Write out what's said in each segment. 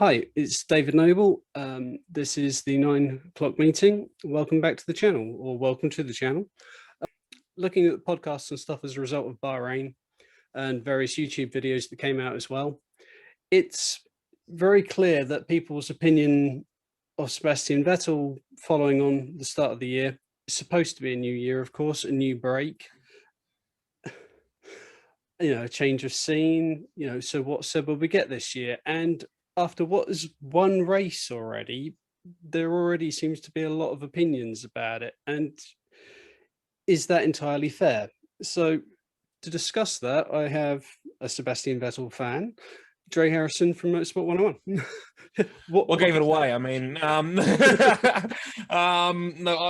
Hi, it's David Noble. This is the 9 o'clock meeting. Welcome back to the channel, or welcome to the channel. Looking at the podcasts and stuff as a result of Bahrain and various YouTube videos that came out as well, it's very clear that people's opinion of Sebastian Vettel following on the start of the year is supposed to be a new year, of course, a new break, a change of scene, so what Seb will we get this year? And after what is one race already, there already seems to be a lot of opinions about it. And is that entirely fair? So to discuss that, I have a Sebastian Vettel fan, Dre Harrison from Motorsport 101. What gave it away? I mean, no,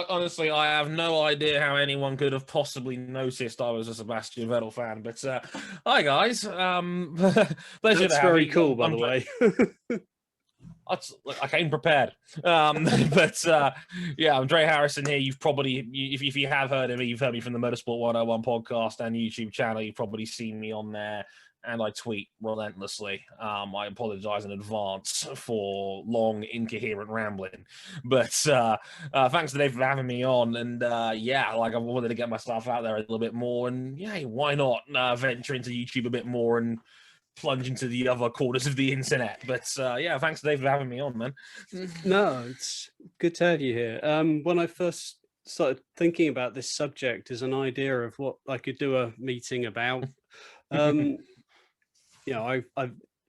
honestly, I have no idea how anyone could have possibly noticed I was a Sebastian Vettel fan. But hi, guys. Pleasure That's to have very you. cool, by the way. I came prepared. But yeah, I'm Dre Harrison here. You've probably, if you have heard of me, you've heard me from the Motorsport 101 podcast and YouTube channel. You've probably seen me on there. And I tweet relentlessly. I apologize in advance for long, incoherent rambling. But thanks today for having me on. And yeah, I wanted to get myself out there a little bit more. And yeah, why not venture into YouTube a bit more and plunge into the other corners of the internet? But yeah, thanks today for having me on, man. No, it's good to have you here. When I first started thinking about this subject as an idea of what I could do a meeting about, I've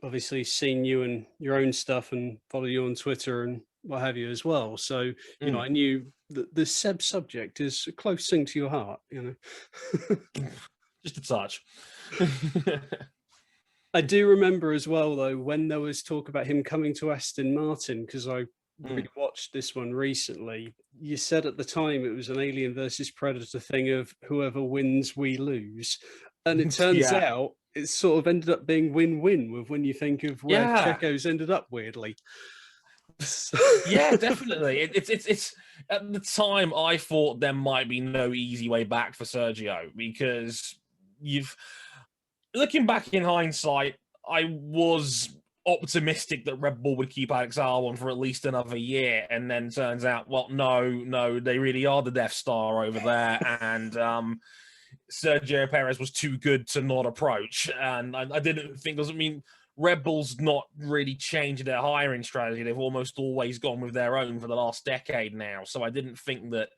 obviously seen you and your own stuff and follow you on Twitter and what have you as well. So, I knew that the Seb subject is a close thing to your heart, Just a touch. I do remember as well, though, when there was talk about him coming to Aston Martin, because I watched this one recently. You said at the time it was an Alien versus Predator thing of whoever wins, we lose. And it turns out it sort of ended up being win-win with when you think of where Checo's ended up weirdly. Yeah, definitely. It's at the time I thought there might be no easy way back for Sergio, because looking back in hindsight, I was optimistic that Red Bull would keep Alex Albon for at least another year, and then turns out, well, no, they really are the Death Star over there, and Sergio Perez was too good to not approach. And I didn't think, Red Bull's not really changed their hiring strategy. They've almost always gone with their own for the last decade now. So I didn't think that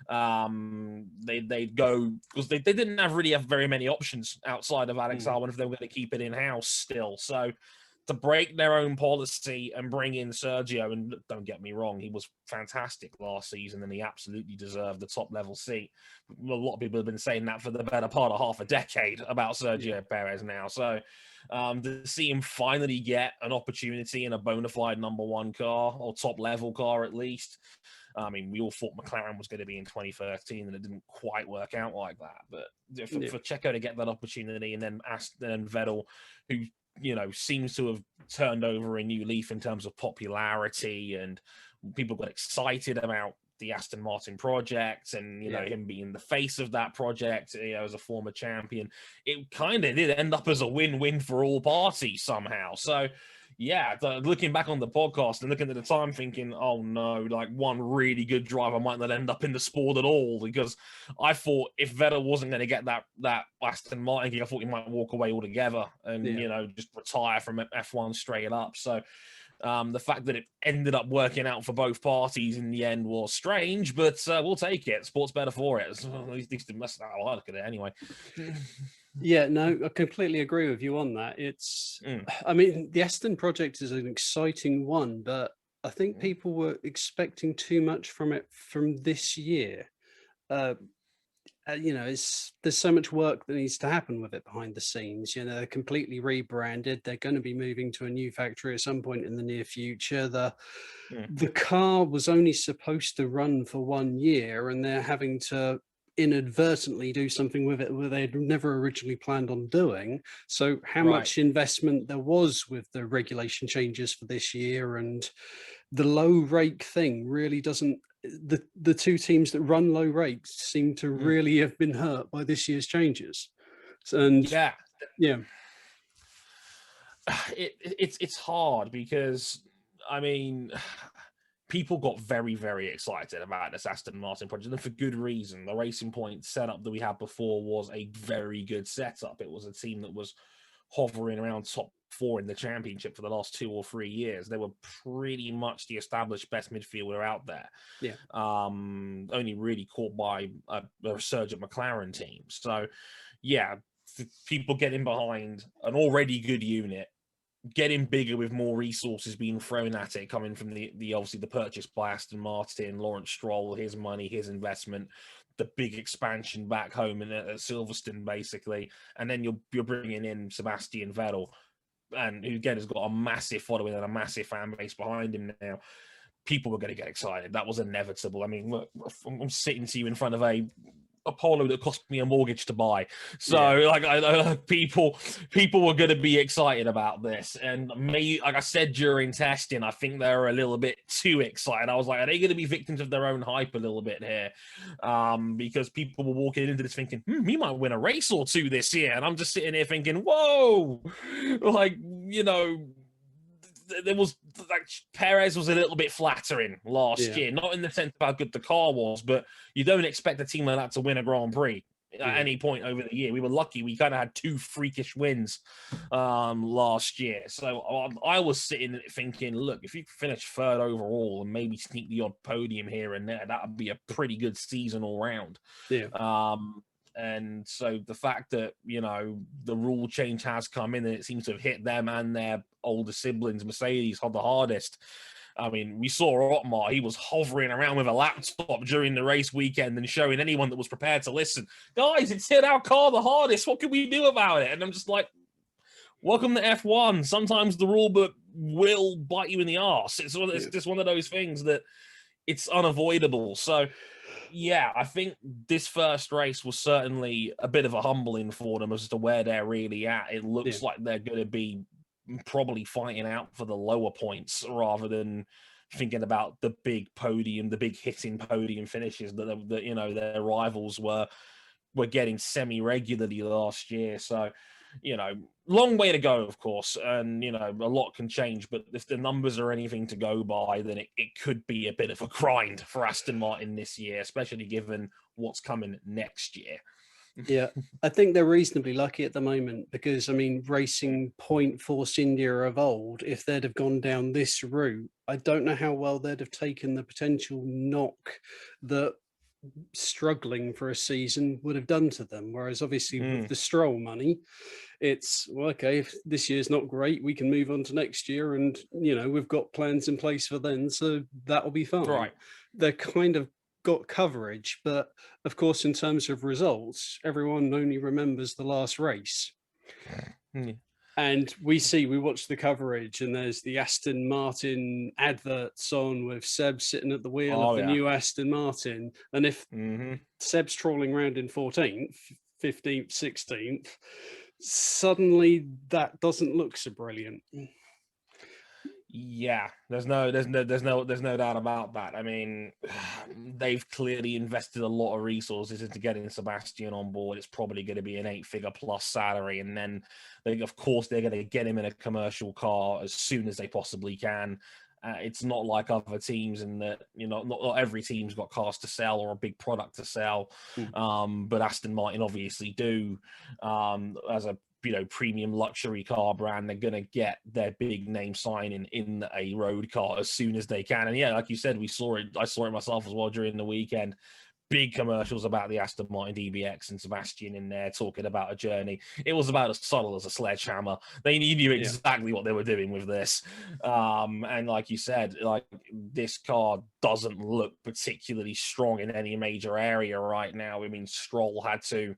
they'd go, because they didn't really have very many options outside of Alex Albon if they were going to keep it in-house still. So to break their own policy and bring in Sergio, and don't get me wrong, he was fantastic last season and he absolutely deserved the top level seat. A lot of people have been saying that for the better part of half a decade about Sergio Perez now. So to see him finally get an opportunity in a bona fide number one car, or top level car at least. I mean, we all thought McLaren was going to be in 2013 and it didn't quite work out like that. But for Checo to get that opportunity, and then Vettel, who seems to have turned over a new leaf in terms of popularity, and people got excited about the Aston Martin project and, him being the face of that project, as a former champion. It kind of did end up as a win-win for all parties somehow. So, yeah, looking back on the podcast and looking at the time thinking, oh no, like one really good driver might not end up in the sport at all, because I thought if Vettel wasn't going to get that Aston Martin gig, I thought he might walk away altogether and, just retire from F1 straight up. So the fact that it ended up working out for both parties in the end was strange, but we'll take it. Sport's better for it. So, at least that's how I look at it anyway. Yeah, no, I completely agree with you on that. I mean, the Aston project is an exciting one, but I think people were expecting too much from it from this year. There's so much work that needs to happen with it behind the scenes. They're completely rebranded. They're going to be moving to a new factory at some point in the near future. The car was only supposed to run for 1 year, and they're having to inadvertently do something with it where they'd never originally planned on doing. So how much investment there was with the regulation changes for this year, and the low rake thing really doesn't, the two teams that run low rakes seem to really have been hurt by this year's changes. And it's hard because I mean, people got very, very excited about this Aston Martin project, and for good reason. The Racing Point setup that we had before was a very good setup. It was a team that was hovering around top 4 in the championship for the last 2 or 3 years. They were pretty much the established best midfielder out there. Yeah. Only really caught by a resurgent McLaren team. So, yeah, people getting behind an already good unit, getting bigger with more resources being thrown at it, coming from the obviously the purchase by Aston Martin, Lawrence Stroll, his money, his investment, the big expansion back home at Silverstone, basically, and then you're bringing in Sebastian Vettel, and who again has got a massive following and a massive fan base behind him now. People were going to get excited. That was inevitable. I mean, look, I'm sitting to you in front of a Polo that cost me a mortgage to buy. So, like, people were going to be excited about this. And me, like I said during testing, I think they were a little bit too excited. I was like, are they going to be victims of their own hype a little bit here? Because people were walking into this thinking, we might win a race or two this year. And I'm just sitting here thinking, whoa, like, you know, there was like Perez was a little bit flattering last year, not in the sense of how good the car was, but you don't expect a team like that to win a Grand Prix at any point over the year. We were lucky; we kind of had 2 freakish wins last year. So I was sitting thinking, look, if you finish 3rd overall and maybe sneak the odd podium here and there, that would be a pretty good season all round. Yeah. And so the fact that, you know, the rule change has come in and it seems to have hit them and their older siblings, Mercedes, the hardest. I mean, we saw Otmar, he was hovering around with a laptop during the race weekend and showing anyone that was prepared to listen, guys, it's hit our car the hardest. What can we do about it? And I'm just like, welcome to F1. Sometimes the rule book will bite you in the arse. It's just one of those things that it's unavoidable. So, yeah, I think this first race was certainly a bit of a humbling for them as to where they're really at. It looks like they're going to be probably fighting out for the lower points rather than thinking about the big podium, the big hitting podium finishes that you know, their rivals were getting semi-regularly last year. So, you know, long way to go, of course, and, you know, a lot can change, but if the numbers are anything to go by, then it could be a bit of a grind for Aston Martin this year, especially given what's coming next year. Yeah, I think they're reasonably lucky at the moment because, I mean, Racing Point, Force India of old, if they'd have gone down this route, I don't know how well they'd have taken the potential knock that struggling for a season would have done to them. Whereas obviously with the Stroll money, it's, well, okay, if this year's not great, we can move on to next year, and, you know, we've got plans in place for then, so that'll be fine. Right. They're kind of got coverage, but of course, in terms of results, everyone only remembers the last race. And we watch the coverage, and there's the Aston Martin adverts on with Seb sitting at the wheel of the new Aston Martin. And if Seb's trawling around in 14th, 15th, 16th, suddenly that doesn't look so brilliant. Yeah, there's no doubt about that. I mean, they've clearly invested a lot of resources into getting Sebastian on board. It's probably going to be an 8-figure plus salary, and then they're going to get him in a commercial car as soon as they possibly can. It's not like other teams in that, you know, not every team's got cars to sell or a big product to sell, but Aston Martin obviously do. As a, you know, premium luxury car brand, they're going to get their big name signing in a road car as soon as they can. And yeah, like you said, I saw it myself as well during the weekend. Big commercials about the Aston Martin DBX and Sebastian in there talking about a journey. It was about as subtle as a sledgehammer. They knew exactly what they were doing with this. And like you said, like, this car doesn't look particularly strong in any major area right now. I mean, Stroll had to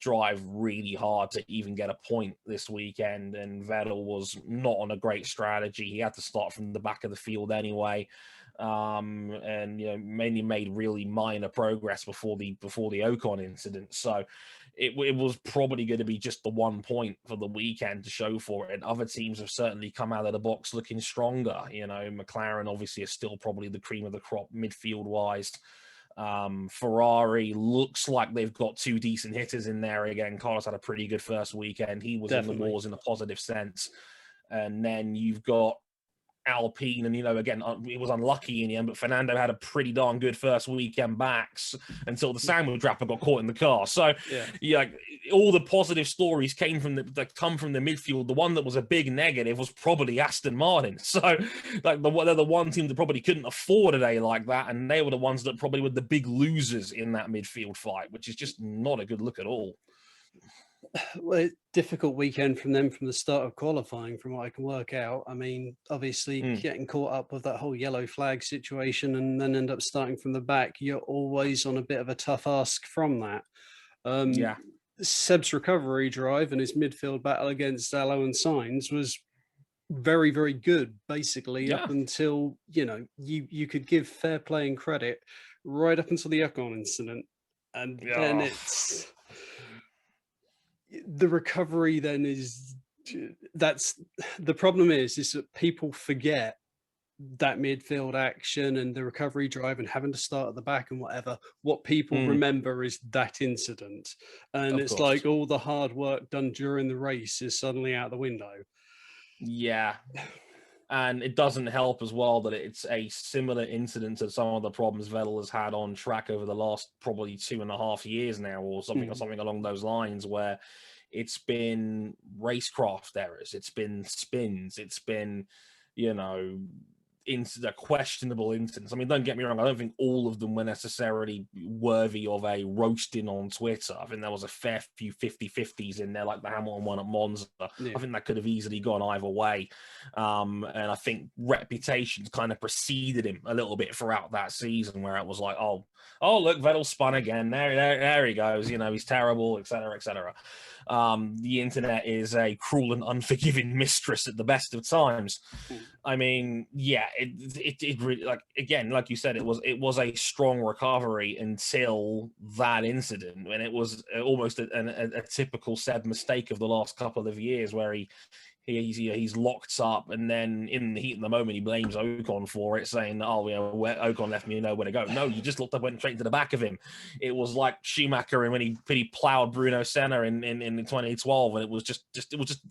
drive really hard to even get a point this weekend, and Vettel was not on a great strategy. He had to start from the back of the field anyway, and, you know, mainly made really minor progress before the Ocon incident. So it was probably going to be just the 1 point for the weekend to show for it. And other teams have certainly come out of the box looking stronger. You know, McLaren obviously is still probably the cream of the crop midfield wise. Ferrari looks like they've got 2 decent hitters in there again. Carlos had a pretty good first weekend. He was in the wars in a positive sense. And then you've got Alpine, and again, it was unlucky in the end, but Fernando had a pretty darn good first weekend backs until the sandwich wrapper got caught in the car. So yeah, all the positive stories came from that come from the midfield. The one that was a big negative was probably Aston Martin. So like they're the one team that probably couldn't afford a day like that, and they were the ones that probably were the big losers in that midfield fight, which is just not a good look at all. Well, difficult weekend from them from the start of qualifying, from what I can work out. I mean, obviously getting caught up with that whole yellow flag situation and then end up starting from the back, you're always on a bit of a tough ask from that. Seb's recovery drive and his midfield battle against Allo and Sainz was very, very good, basically, up until, you could give fair play and credit right up until the Ocon incident. And then it's... the recovery then that's the problem is that people forget that midfield action and the recovery drive and having to start at the back and whatever. What people remember is that incident, and it's like all the hard work done during the race is suddenly out the window. Yeah. And it doesn't help as well that it's a similar incident to some of the problems Vettel has had on track over the last probably 2.5 years now, or something along those lines, where it's been racecraft errors, it's been spins, it's been, into the questionable incidents. I mean, don't get me wrong, I don't think all of them were necessarily worthy of a roasting on Twitter. I think there was a fair few 50-50s in there, like the Hamilton one at Monza. I think that could have easily gone either way. And I think reputations kind of preceded him a little bit throughout that season, where it was like, oh, look, Vettel spun again. There he goes. He's terrible, etc., etc. The internet is a cruel and unforgiving mistress at the best of times. I mean, it really, like, again, like you said, it was a strong recovery until that incident, when it was almost a typical Seb mistake of the last couple of years, where he's locked up, and then in the heat of the moment he blames Ocon for it, saying, Ocon left me nowhere to go. No, you just looked up, went straight into the back of him. It was like Schumacher and when he plowed Bruno Senna in 2012, and it was just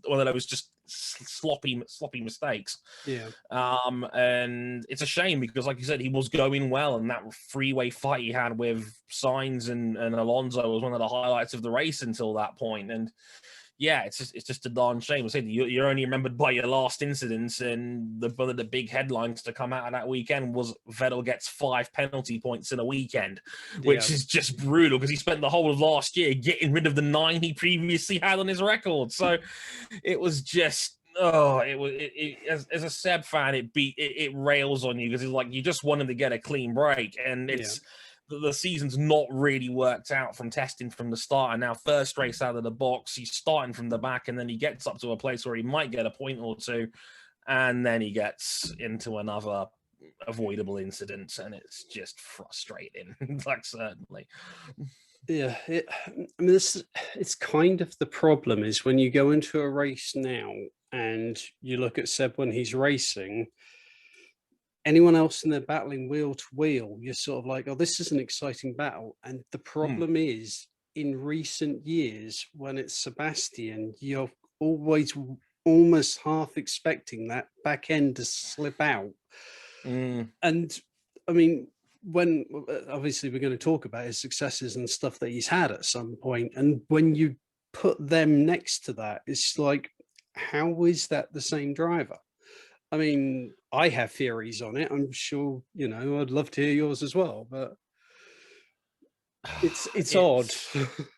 one of those just sloppy mistakes. And it's a shame because, like you said, he was going well, and that freeway fight he had with Sainz and Alonso was one of the highlights of the race until that point. And it's just a darn shame. I said you're only remembered by your last incidents, and one of the big headlines to come out of that weekend was Vettel gets 5 penalty points in a weekend, which is just brutal because he spent the whole of last year getting rid of the 9 he previously had on his record. So it was just as a Seb fan, it rails on you because it's like you just want him to get a clean break, and it's. The season's not really worked out from testing from the start, and now first race out of the box, he's starting from the back, and then he gets up to a place where he might get a point or two, and then he gets into another avoidable incident, and it's just frustrating. Like, certainly. It's kind of the problem is when you go into a race now and you look at Seb when he's racing. Anyone else in there battling wheel to wheel, you're sort of like, oh, this is an exciting battle. And the problem is, in recent years, when it's Sebastian, you're always almost half expecting that back end to slip out. And I mean, when obviously we're going to talk about his successes and stuff that he's had at some point, and when you put them next to that, it's like, how is that the same driver? I mean, I have theories on it. I'm sure, I'd love to hear yours as well, but it's odd.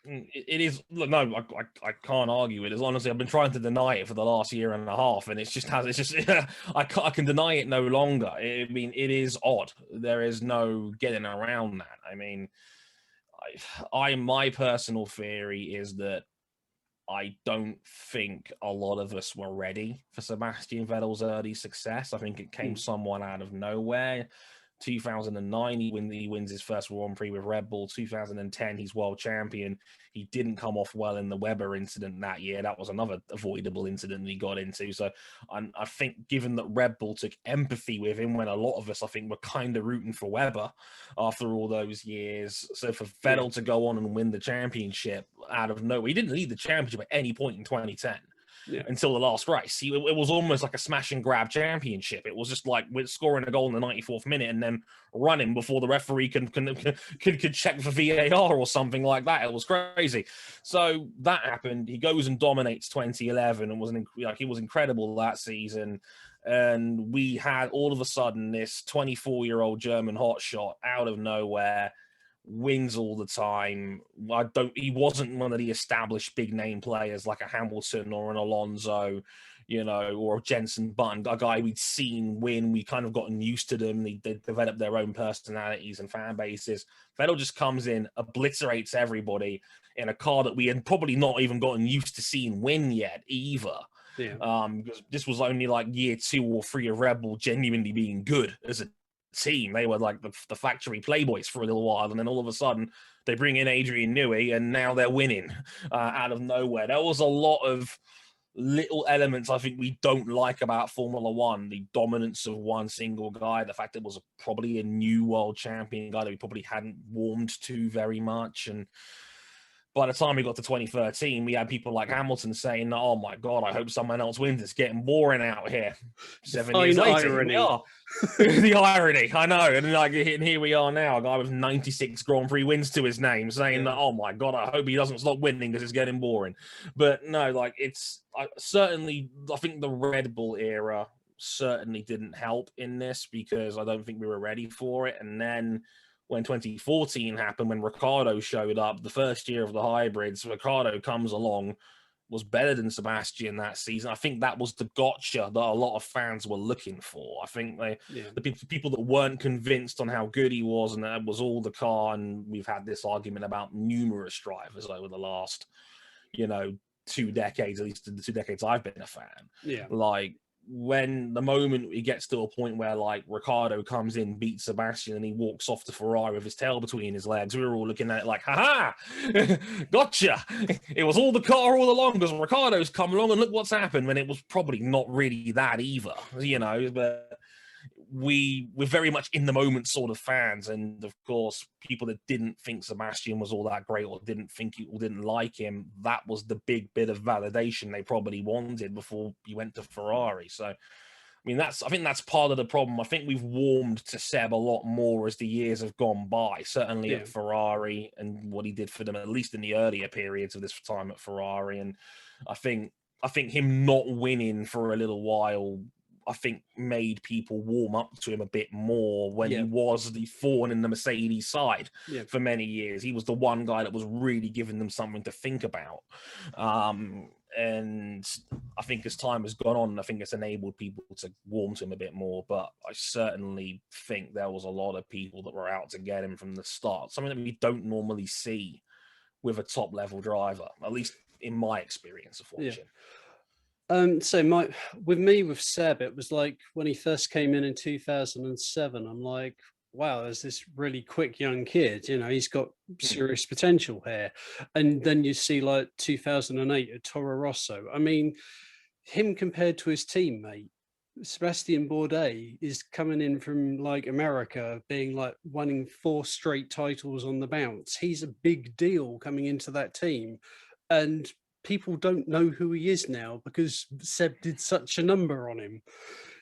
It is. Look, no, I can't argue it. As honestly, I've been trying to deny it for the last year and a half, and I can deny it no longer. I mean, it is odd. There is no getting around that. I mean, my personal theory is that I don't think a lot of us were ready for Sebastian Vettel's early success. I think it came somewhat out of nowhere. 2009, he wins his first Grand Prix with Red Bull. 2010, he's world champion. He didn't come off well in the Webber incident that year. That was another avoidable incident that he got into. So I think given that Red Bull took empathy with him, when a lot of us, I think, were kind of rooting for Webber after all those years. So for Vettel to go on and win the championship out of nowhere, he didn't lead the championship at any point in 2010. until the last race. It was almost like a smash and grab championship. It was just like we're scoring a goal in the 94th minute and then running before the referee can check for VAR or something like that. It was crazy. So that happened. He goes and dominates 2011 and he was incredible that season. And we had all of a sudden this 24-year-old German hotshot out of nowhere, wins all the time. He wasn't one of the established big name players like a Hamilton or an Alonso, or a Jenson Button, a guy we'd seen win. We kind of gotten used to them. They developed their own personalities and fan bases. Vettel just comes in, obliterates everybody in a car that we had probably not even gotten used to seeing win yet either. Yeah. Because this was only like year 2 or 3 of Red Bull genuinely being good as a team. They were like the factory playboys for a little while, and then all of a sudden they bring in Adrian Newey and now they're winning out of nowhere. There was a lot of little elements I think we don't like about Formula One: the dominance of one single guy, the fact it was probably a new world champion guy that we probably hadn't warmed to very much. And by the time we got to 2013, we had people like Hamilton saying, "Oh my God, I hope someone else wins. It's getting boring out here." 7 years later, here we are. The irony, I know. And here we are now, a guy with 96 Grand Prix wins to his name, saying that, "Oh my God, I hope he doesn't stop winning because it's getting boring." But no, I think the Red Bull era certainly didn't help in this, because I don't think we were ready for it. And then when 2014 happened, when Ricciardo showed up, the first year of the hybrids, Ricciardo comes along, was better than Sebastian that season. I think that was the gotcha that a lot of fans were looking for. I think the people that weren't convinced on how good he was, and that was all the car, and we've had this argument about numerous drivers over the last, 2 decades, at least the 2 decades I've been a fan. Yeah. Like, when the moment he gets to a point where like Ricciardo comes in, beats Sebastian, and he walks off to Ferrari with his tail between his legs, we were all looking at it like, haha, gotcha. It was all the car all along because Ricciardo's come along and look what's happened, when it was probably not really that either, but we're very much in the moment sort of fans. And of course, people that didn't think Sebastian was all that great, or didn't like him, that was the big bit of validation they probably wanted before he went to Ferrari. So I think that's part of the problem. I think we've warmed to Seb a lot more as the years have gone by, certainly at Ferrari, and what he did for them, at least in the earlier periods of this time at Ferrari. And I think him not winning for a little while, I think, made people warm up to him a bit more when he was the thorn in the Mercedes side for many years. He was the one guy that was really giving them something to think about. And I think as time has gone on, I think it's enabled people to warm to him a bit more. But I certainly think there was a lot of people that were out to get him from the start, something that we don't normally see with a top-level driver, at least in my experience of watching. So with Seb, it was like when he first came in 2007, I'm like, wow, there's this really quick young kid, he's got serious potential here. And then you see like 2008 at Toro Rosso. I mean, him compared to his teammate, Sebastian Bourdais, is coming in from like America, being like winning 4 straight titles on the bounce. He's a big deal coming into that team. And people don't know who he is now because Seb did such a number on him,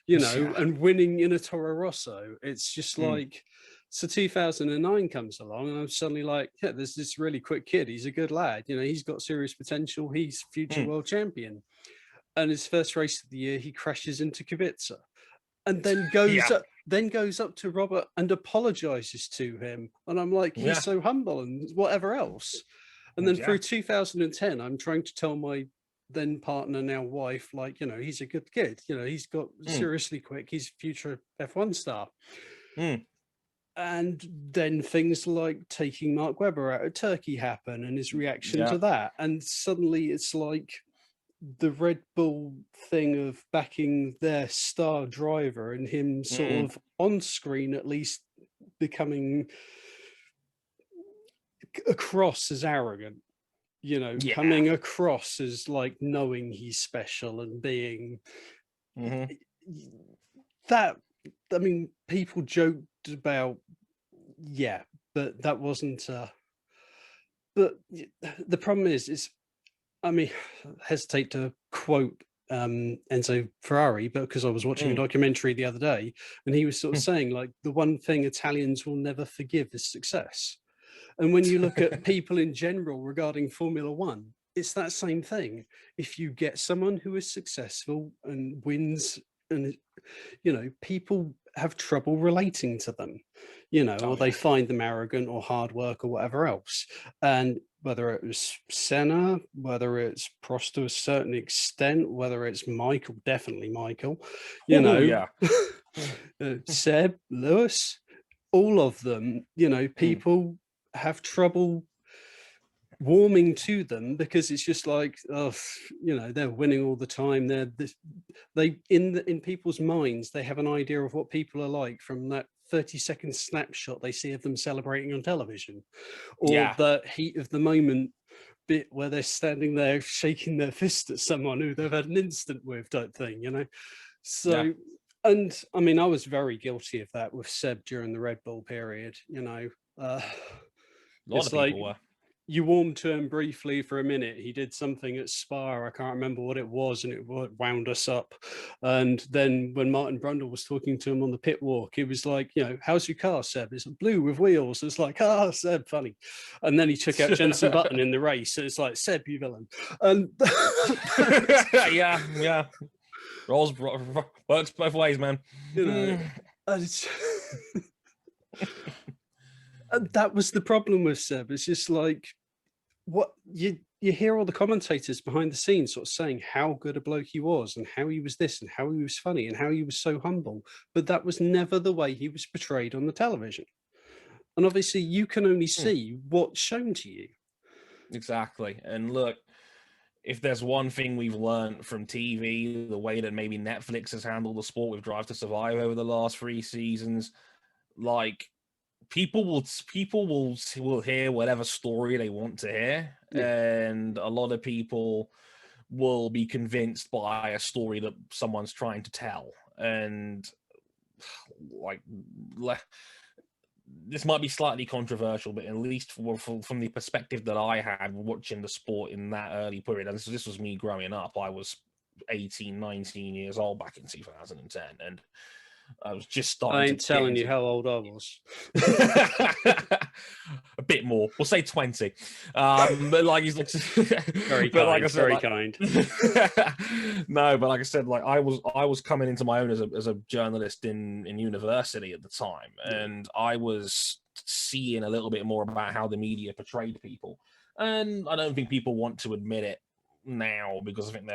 and winning in a Toro Rosso. It's just like, so 2009 comes along and I'm suddenly like, there's this really quick kid. He's a good lad. He's got serious potential. He's future world champion. And his first race of the year, he crashes into Kubica and then goes up to Robert and apologizes to him. And I'm like, he's so humble and whatever else. And then through 2010, I'm trying to tell my then partner, now wife, like, he's a good kid. He's got seriously quick. He's future F1 star. And then things like taking Mark Webber out of Turkey happen and his reaction to that. And suddenly it's like the Red Bull thing of backing their star driver and him sort of on screen, at least, becoming across as arrogant, coming across as like knowing he's special and being that. I mean, people joked about, but that wasn't. But the problem is I mean, hesitate to quote Enzo Ferrari, but because I was watching a documentary the other day, and he was sort of saying, like, the one thing Italians will never forgive is success. And when you look at people in general regarding Formula One, it's that same thing. If you get someone who is successful and wins, and people have trouble relating to them, or they find them arrogant or hard work or whatever else. And whether it was Senna, whether it's Prost to a certain extent, whether it's Michael, definitely Michael, Seb, Lewis, all of them, people have trouble warming to them because it's just like, they're winning all the time. In people's minds, they have an idea of what people are like from that 30-second snapshot they see of them celebrating on television, or the heat of the moment bit where they're standing there shaking their fist at someone who they've had an instant with, type thing, so and I mean, I was very guilty of that with Seb during the Red Bull period. A lot of people were. You warmed to him briefly for a minute. He did something at Spa, I can't remember what it was, and it wound us up. And then when Martin Brundle was talking to him on the pit walk, he was like, how's your car, Seb? It's blue with wheels. It's like, Seb, funny. And then he took out Jenson Button in the race. And it's like, Seb, you villain. And yeah. Works both ways, man. And that was the problem with Seb. It's just like, what you hear all the commentators behind the scenes sort of saying how good a bloke he was and how he was this and how he was funny and how he was so humble, but that was never the way he was portrayed on the television. And obviously you can only see what's shown to you. Exactly. And look, if there's one thing we've learned from TV, the way that maybe Netflix has handled the sport with Drive to Survive over the last 3 seasons, like, people will hear whatever story they want to hear, and a lot of people will be convinced by a story that someone's trying to tell. And like, this might be slightly controversial, but at least from the perspective that I had watching the sport in that early period, and this was me growing up, I was 18, 19 years old back in 2010, and I was just starting. I ain't telling you how old I was. A bit more. We'll say 20. But like, he's like, very kind. Like I said, very kind. No, but like I said, like I was coming into my own as a journalist in university at the time, and I was seeing a little bit more about how the media portrayed people, and I don't think people want to admit it now, because I think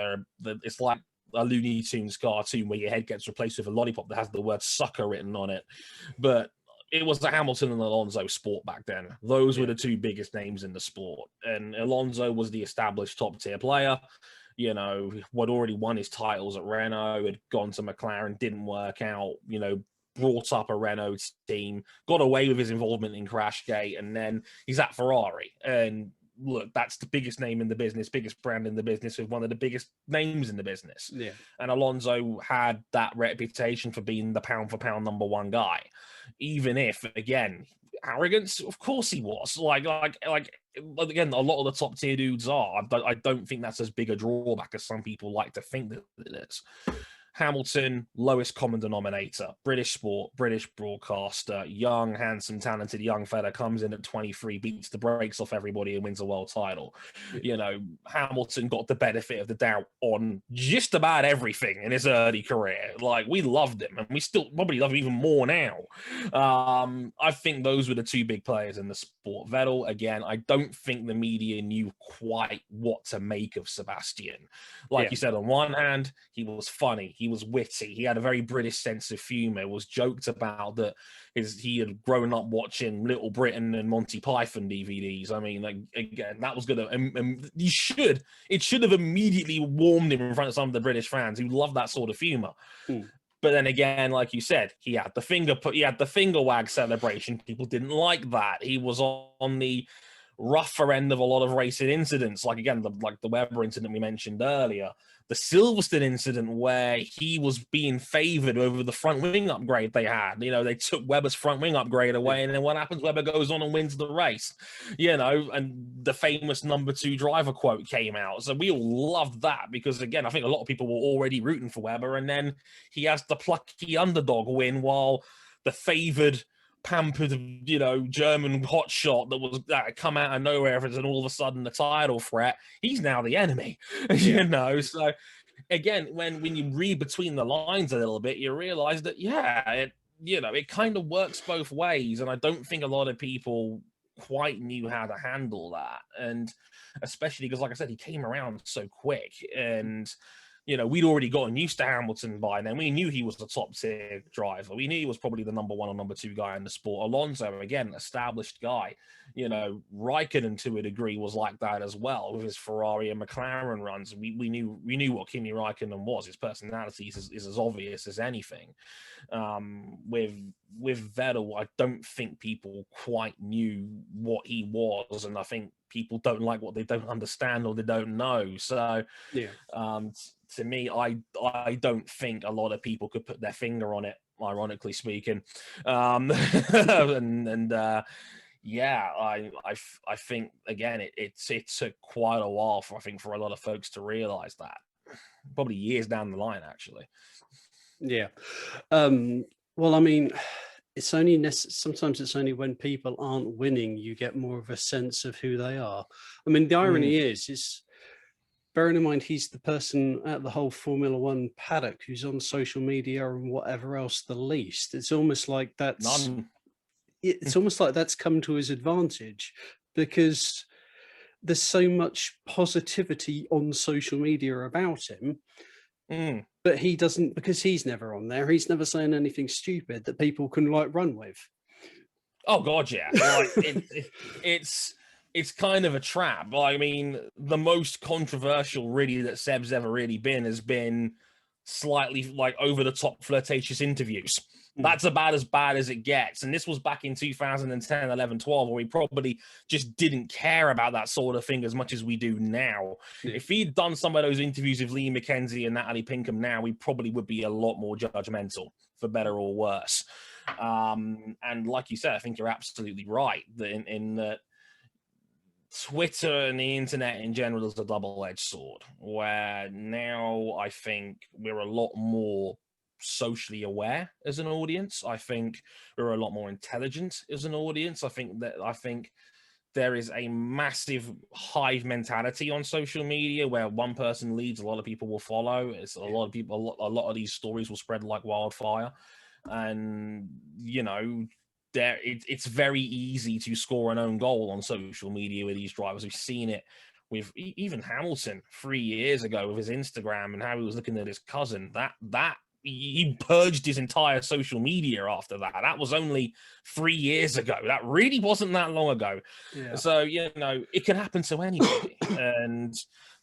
it's like a Looney Tunes cartoon where your head gets replaced with a lollipop that has the word sucker written on it. But it was the Hamilton and Alonso sport back then. Those were the 2 biggest names in the sport. And Alonso was the established top tier player, had already won his titles at Renault, had gone to McLaren, didn't work out, brought up a Renault team, got away with his involvement in Crashgate, and then he's at Ferrari. And look, that's the biggest name in the business, biggest brand in the business, with one of the biggest names in the business. Yeah. And Alonso had that reputation for being the pound for pound number 1 guy. Even if, again, arrogance, of course he was. Like again, a lot of the top tier dudes are. I don't think that's as big a drawback as some people like to think that it is. Hamilton, lowest common denominator, British sport, British broadcaster, young, handsome, talented young fella, comes in at 23, beats the brakes off everybody and wins a world title. Hamilton got the benefit of the doubt on just about everything in his early career. Like, we loved him, and we still probably love him even more now. I think those were the 2 big players in the sport. Vettel, again, I don't think the media knew quite what to make of Sebastian. Like you said, on one hand, he was funny, he was witty, he had a very British sense of humor. It was joked about that he had grown up watching Little Britain and Monty Python DVDs. I mean, like, again, that was gonna it should have immediately warmed him in front of some of the British fans who love that sort of humor. But then again, like you said, he had the finger wag celebration. People didn't like that. He was on the rougher end of a lot of racing incidents, like again, the Webber incident we mentioned earlier, the Silverstone incident where he was being favored over the front wing upgrade they had. You know, they took Webber's front wing upgrade away, and then what happens? Webber goes on and wins the race. You know, and the famous number 2 driver quote came out. So we all loved that because, again, I think a lot of people were already rooting for Webber, and then he has the plucky underdog win while the favored, pampered, you know, German hotshot that come out of nowhere and all of a sudden the title threat, he's now the enemy. You know, so again, when you read between the lines a little bit, you realize that it kind of works both ways, and I don't think a lot of people quite knew how to handle that, and especially because, like I said, he came around so quick, and you know, we'd already gotten used to Hamilton by then. We knew he was the top tier driver. We knew he was probably the number 1 or number 2 guy in the sport. Alonso, again, established guy. You know, Raikkonen to a degree was like that as well with his Ferrari and McLaren runs. We knew what Kimi Raikkonen was. His personality is as obvious as anything. With Vettel, I don't think people quite knew what he was, and I think people don't like what they don't understand or they don't know. So to me, I don't think a lot of people could put their finger on it, ironically speaking. I think again it took quite a while for a lot of folks to realize that, probably years down the line, actually. Well, I mean, sometimes it's only when people aren't winning you get more of a sense of who they are. I mean, the irony is bearing in mind he's the person at the whole Formula One paddock who's on social media and whatever else the least. It's almost like that's come to his advantage, because there's so much positivity on social media about him. But he doesn't, because he's never on there. He's never saying anything stupid that people can like run with. Oh God, yeah. Like, it's kind of a trap. I mean, the most controversial really that Seb's ever really been has been slightly like over the top flirtatious interviews. That's about as bad as it gets. And this was back in 2010, 11, 12, where we probably just didn't care about that sort of thing as much as we do now. If he'd done some of those interviews with Lee McKenzie and Natalie Pinkham now, we probably would be a lot more judgmental, for better or worse. And like you said, I think you're absolutely right in that Twitter and the internet in general is a double-edged sword, where now I think we're a lot more socially aware as an audience. I think we're a lot more intelligent as an audience. I think there is a massive hive mentality on social media where one person leads, a lot of people will follow. It's a lot of these stories will spread like wildfire, and you know, it's very easy to score an own goal on social media with these drivers. We've seen it with even Hamilton 3 years ago with his Instagram and how he was looking at his cousin. That he purged his entire social media after that. That was only 3 years ago. That really wasn't that long ago. So, you know, it can happen to anybody. And,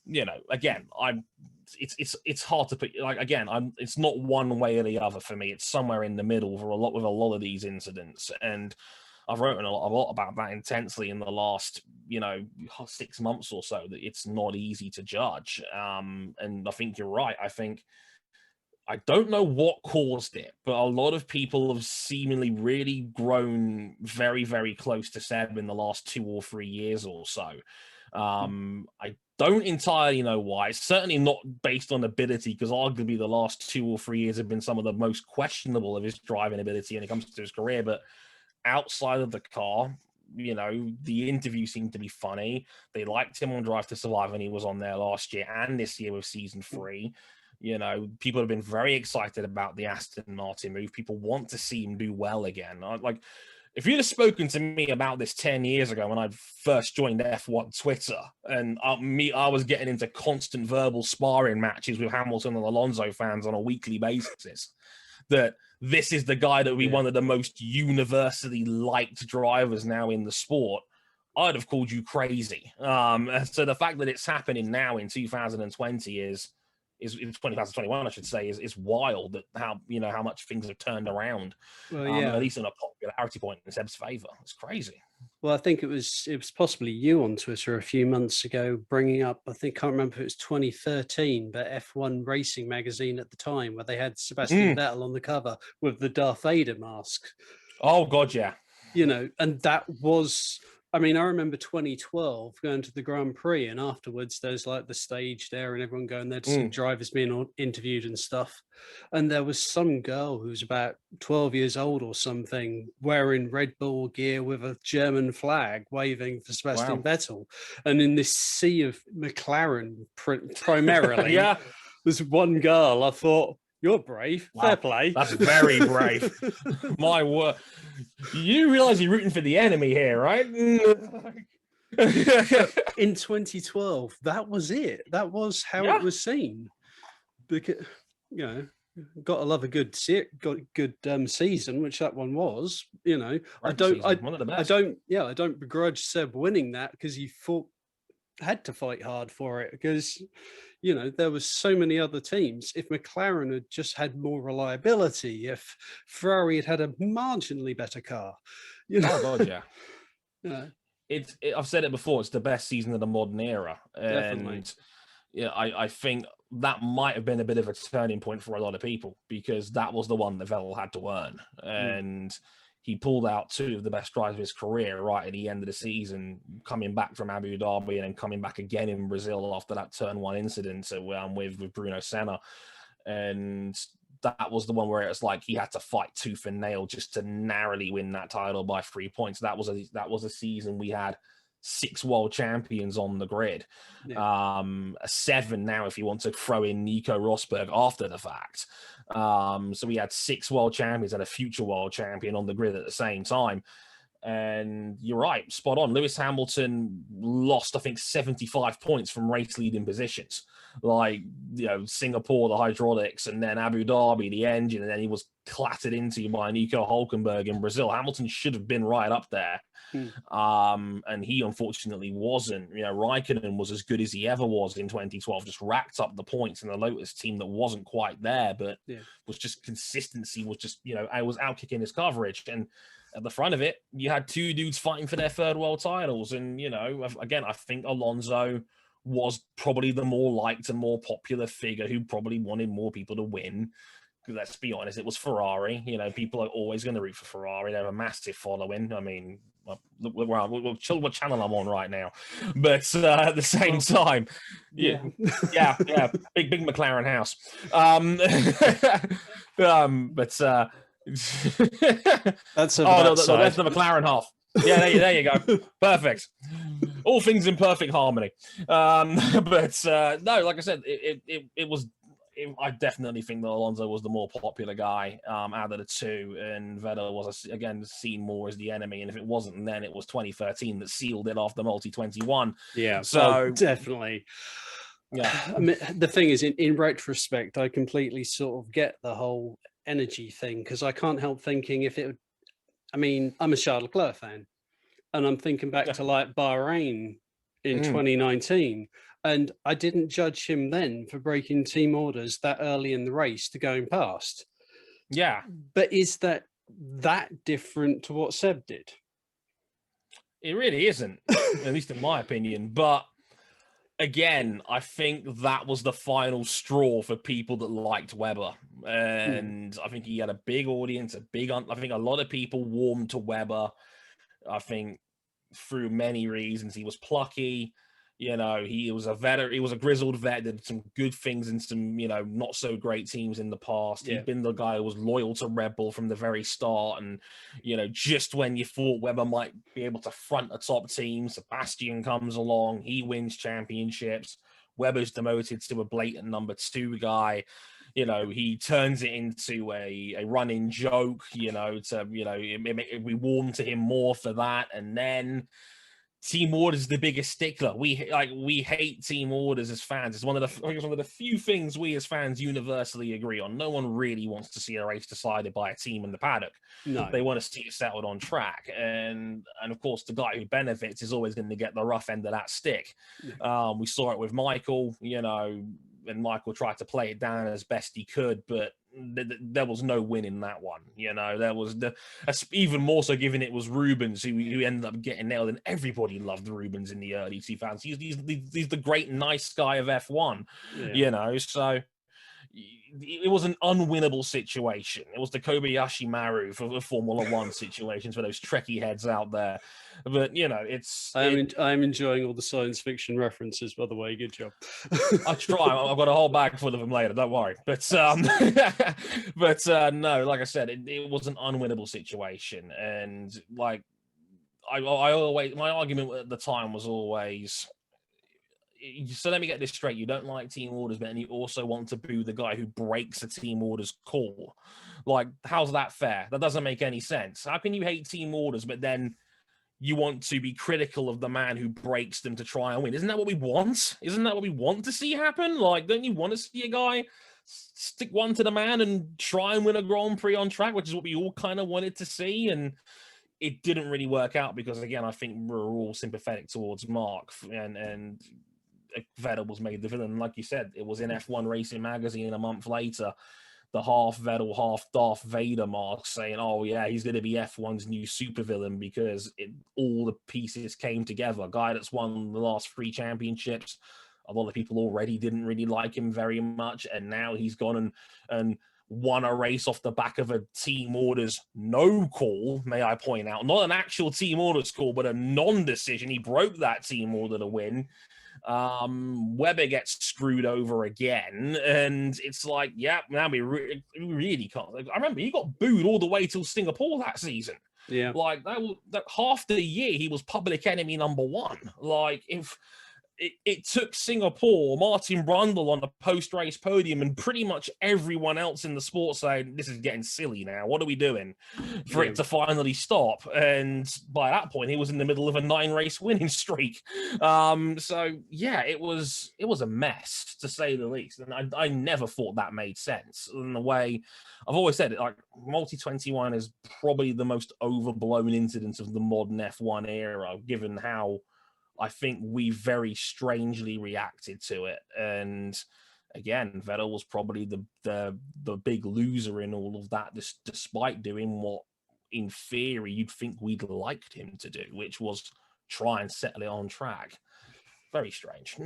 you know, again, it's hard to put, like, again, it's not one way or the other for me. It's somewhere in the middle with a lot of these incidents. And I've written a lot about that intensely in the last, 6 months or so, that it's not easy to judge. And I think you're right. I don't know what caused it, but a lot of people have seemingly really grown very, very close to Seb in the last 2 or 3 years or so. I don't entirely know why. It's certainly not based on ability, because arguably the last 2 or 3 years have been some of the most questionable of his driving ability when it comes to his career. But outside of the car, the interview seemed to be funny. They liked him on Drive to Survive when he was on there last year and this year with season 3. People have been very excited about the Aston Martin move. People want to see him do well again. If you'd have spoken to me about this 10 years ago when I first joined F1 Twitter, and I was getting into constant verbal sparring matches with Hamilton and Alonso fans on a weekly basis, that this is the guy that we one of the most universally liked drivers now in the sport, I'd have called you crazy. So the fact that it's happening now in 2020 is 2021, I should say, is wild. That how much things have turned around, at least on a popularity point in Seb's favor. It's crazy. Well, I think it was possibly you on Twitter a few months ago bringing up, I think, can't remember if it was 2013, but F1 Racing magazine at the time, where they had Sebastian Vettel on the cover with the Darth Vader mask. Oh God, yeah. And that was, I mean, I remember 2012 going to the Grand Prix, and afterwards there's like the stage there and everyone going there to see drivers being interviewed and stuff. And there was some girl who was about 12 years old or something wearing Red Bull gear with a German flag waving for Sebastian Vettel. And in this sea of McLaren primarily, there's one girl. I thought, you're brave. Wow. Fair play. That's very brave. My word. You realize you're rooting for the enemy here, right? In 2012, that was it. That was how it was seen. Because, got to love a good season, which that one was. I don't begrudge Seb winning that because he had to fight hard for it because there was so many other teams. If McLaren had just had more reliability, if Ferrari had a marginally better car, Oh God, yeah. I've said it before, it's the best season of the modern era. Definitely. And I think that might have been a bit of a turning point for a lot of people because that was the one that Vettel had to earn. And he pulled out two of the best drives of his career right at the end of the season, coming back from Abu Dhabi and then coming back again in Brazil after that turn one incident with Bruno Senna. And that was the one where it's like he had to fight tooth and nail just to narrowly win that title by 3 points. That was a season we had 6 world champions on the grid. 7 now if you want to throw in Nico Rosberg after the fact. So we had 6 world champions and a future world champion on the grid at the same time. And you're right, spot on. Lewis Hamilton lost, I think, 75 points from race leading positions. Like, Singapore, the hydraulics, and then Abu Dhabi, the engine, and then he was clattered into by Nico Hülkenberg in Brazil. Hamilton should have been right up there. And he unfortunately wasn't. Raikkonen was as good as he ever was in 2012, just racked up the points in the Lotus team that wasn't quite there, but was just consistency, was just, I was outkicking his coverage. And at the front of it, you had 2 dudes fighting for their 3rd world titles. And, again, I think Alonso was probably the more liked and more popular figure who probably wanted more people to win. Because let's be honest, it was Ferrari. People are always going to root for Ferrari. They have a massive following. I mean, we'll chill what channel I'm on right now. But at the same time, yeah, big McLaren house. That's that's the McLaren half. Yeah, there you go. Perfect. All things in perfect harmony. No, like I said, it was. I definitely think that Alonso was the more popular guy out of the two, and Vettel was again seen more as the enemy. And if it wasn't, then it was 2013 that sealed it after Multi 21. Yeah, so definitely. Yeah, I mean, the thing is, in retrospect, I completely sort of get the whole energy thing because I can't help thinking if it would. I mean, I'm a Charles Leclerc fan, and I'm thinking back to like Bahrain in 2019. And I didn't judge him then for breaking team orders that early in the race to going past. Yeah. But is that different to what Seb did? It really isn't, at least in my opinion. But again, I think that was the final straw for people that liked Webber. And I think he had a big audience, I think a lot of people warmed to Webber. I think through many reasons. He was plucky. He was a vet. He was a grizzled vet. Did some good things in some, not so great teams in the past. He'd been the guy who was loyal to Red Bull from the very start. And, just when you thought Webber might be able to front a top team, Sebastian comes along. He wins championships. Webber's demoted to a blatant number 2 guy. He turns it into a running joke. We warm to him more for that, and then. Team orders is the biggest stickler. We hate team orders as fans. It's one of the few things we as fans universally agree on. No one really wants to see a race decided by a team in the paddock. No, they want to see it settled on track. And of course, the guy who benefits is always going to get the rough end of that stick. We saw it with Michael, and Michael tried to play it down as best he could, but there was no win in that one. You know, there was even more so given it was Rubens who ended up getting nailed, and everybody loved Rubens in the early 2000s. He's the great nice guy of F1, you know, so it was an unwinnable situation. It was the Kobayashi Maru for Formula One situations for those Trekkie heads out there. But, you know, I'm enjoying all the science fiction references, by the way. Good job. I try. I've got a whole bag full of them later. Don't worry. But no, like I said, it was an unwinnable situation. And like, I always, my argument at the time was always, so let me get this straight. You don't like team orders, but then you also want to boo the guy who breaks a team orders call. Like, how's that fair? That doesn't make any sense. How can you hate team orders, but then you want to be critical of the man who breaks them to try and win? Isn't that what we want? Isn't that what we want to see happen? Like, don't you want to see a guy stick one to the man and try and win a Grand Prix on track, which is what we all kind of wanted to see? And it didn't really work out because, again, I think we're all sympathetic towards Mark, and Vettel was made the villain. Like you said, it was in F1 Racing Magazine a month later, the half Vettel, half Darth Vader Mark saying, oh yeah, he's going to be F1's new supervillain because all the pieces came together. A guy that's won the last 3 championships. A lot of people already didn't really like him very much, and now he's gone and won a race off the back of a team orders no call, may I point out. Not an actual team orders call, but a non-decision. He broke that team order to win. Webber gets screwed over again, and it's like, yeah, now we really can't. Like, I remember he got booed all the way till Singapore that season. Yeah, like that half the year he was public enemy number 1. Like, if it took Singapore, Martin Brundle on the post-race podium, and pretty much everyone else in the sport saying, this is getting silly now. What are we doing? For it to finally stop. And by that point, he was in the middle of a 9-race winning streak. So, yeah, it was a mess, to say the least. And I never thought that made sense. In the way, I've always said it, like, Multi-21 is probably the most overblown incident of the modern F1 era, given how I think we very strangely reacted to it. And again, Vettel was probably the big loser in all of that, despite doing what, in theory, you'd think we'd liked him to do, which was try and settle it on track. Very strange.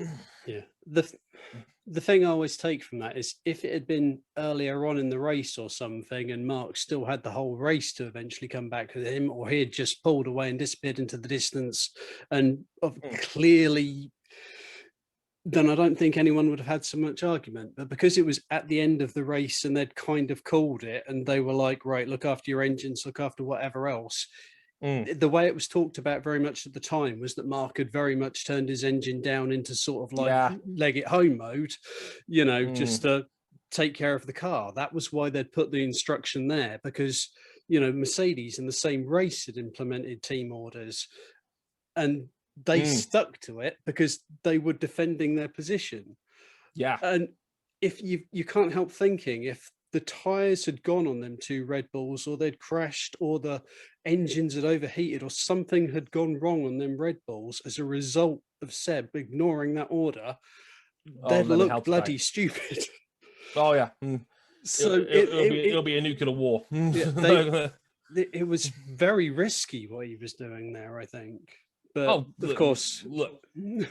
Yeah. The thing I always take from that is if it had been earlier on in the race or something, and Mark still had the whole race to eventually come back with him, or he had just pulled away and disappeared into the distance and clearly, then I don't think anyone would have had so much argument. But because it was at the end of the race and they'd kind of called it and they were like, right, look after your engines, look after whatever else. The way it was talked about very much at the time was that Mark had very much turned his engine down into sort of like leg it home mode, you know, just to take care of the car. That was why they'd put the instruction there, because, you know, Mercedes in the same race had implemented team orders and they stuck to it because they were defending their position. Yeah. And if you can't help thinking, if the tires had gone on them 2 Red Bulls, or they'd crashed, or the engines had overheated, or something had gone wrong on them Red Bulls as a result of Seb ignoring that order, they'd look bloody stupid. Oh yeah. So it'll be a nuclear war. It was very risky what he was doing there, I think. But of course, look,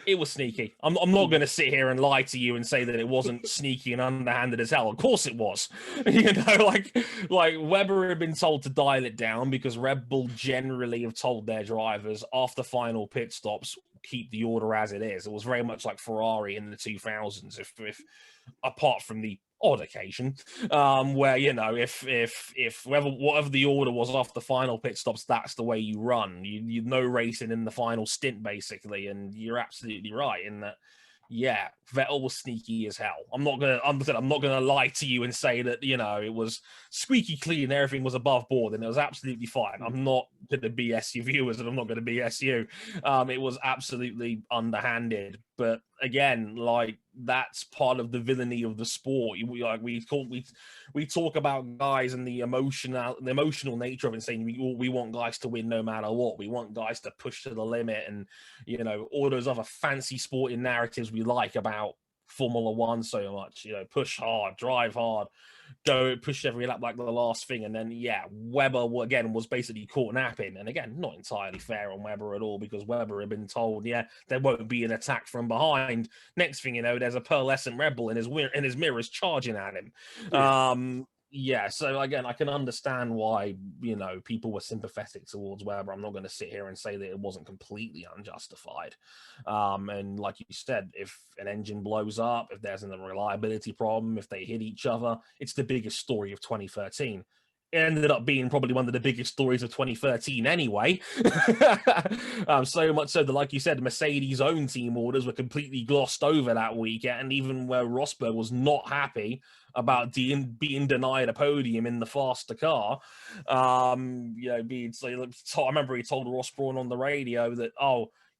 it was sneaky. I'm not going to sit here and lie to you and say that it wasn't sneaky and underhanded as hell. Of course it was. You know, like Webber had been told to dial it down because Red Bull generally have told their drivers after final pit stops, keep the order as it is. It was very much like Ferrari in the 2000s, if apart from the odd occasion where, you know, if whatever the order was off the final pit stops, that's the way you run. You no racing in the final stint, basically. And you're absolutely right in that. Yeah, Vettel was sneaky as hell. I'm not gonna lie to you and say that, you know, it was squeaky clean, everything was above board, and it was absolutely fine. I'm not gonna BS you viewers, and I'm not gonna BS you. It was absolutely underhanded, but again, like, that's part of the villainy of the sport. We talk about guys and the emotional nature of it, saying we want guys to win no matter what. We want guys to push to the limit, and, you know, all those other fancy sporting narratives we like about Formula One so much. You know, push hard, drive hard. go push every lap like the last thing. And then, yeah, Webber, again, was basically caught napping. And again, not entirely fair on Webber at all, because Webber had been told, yeah, there won't be an attack from behind. Next thing you know, there's a pearlescent Red Bull in his mirrors charging at him. Yeah, so again, I can understand why, people were sympathetic towards Webber. I'm not going to sit here and say that it wasn't completely unjustified. And like you said, if an engine blows up, if there's a reliability problem, if they hit each other, it's the biggest story of 2013. It ended up being probably one of the biggest stories of 2013 anyway. So much so that, like you said, Mercedes' own team orders were completely glossed over that weekend, and even where Rosberg was not happy about being denied a podium in the faster car. I remember he told Ross Brawn on the radio that,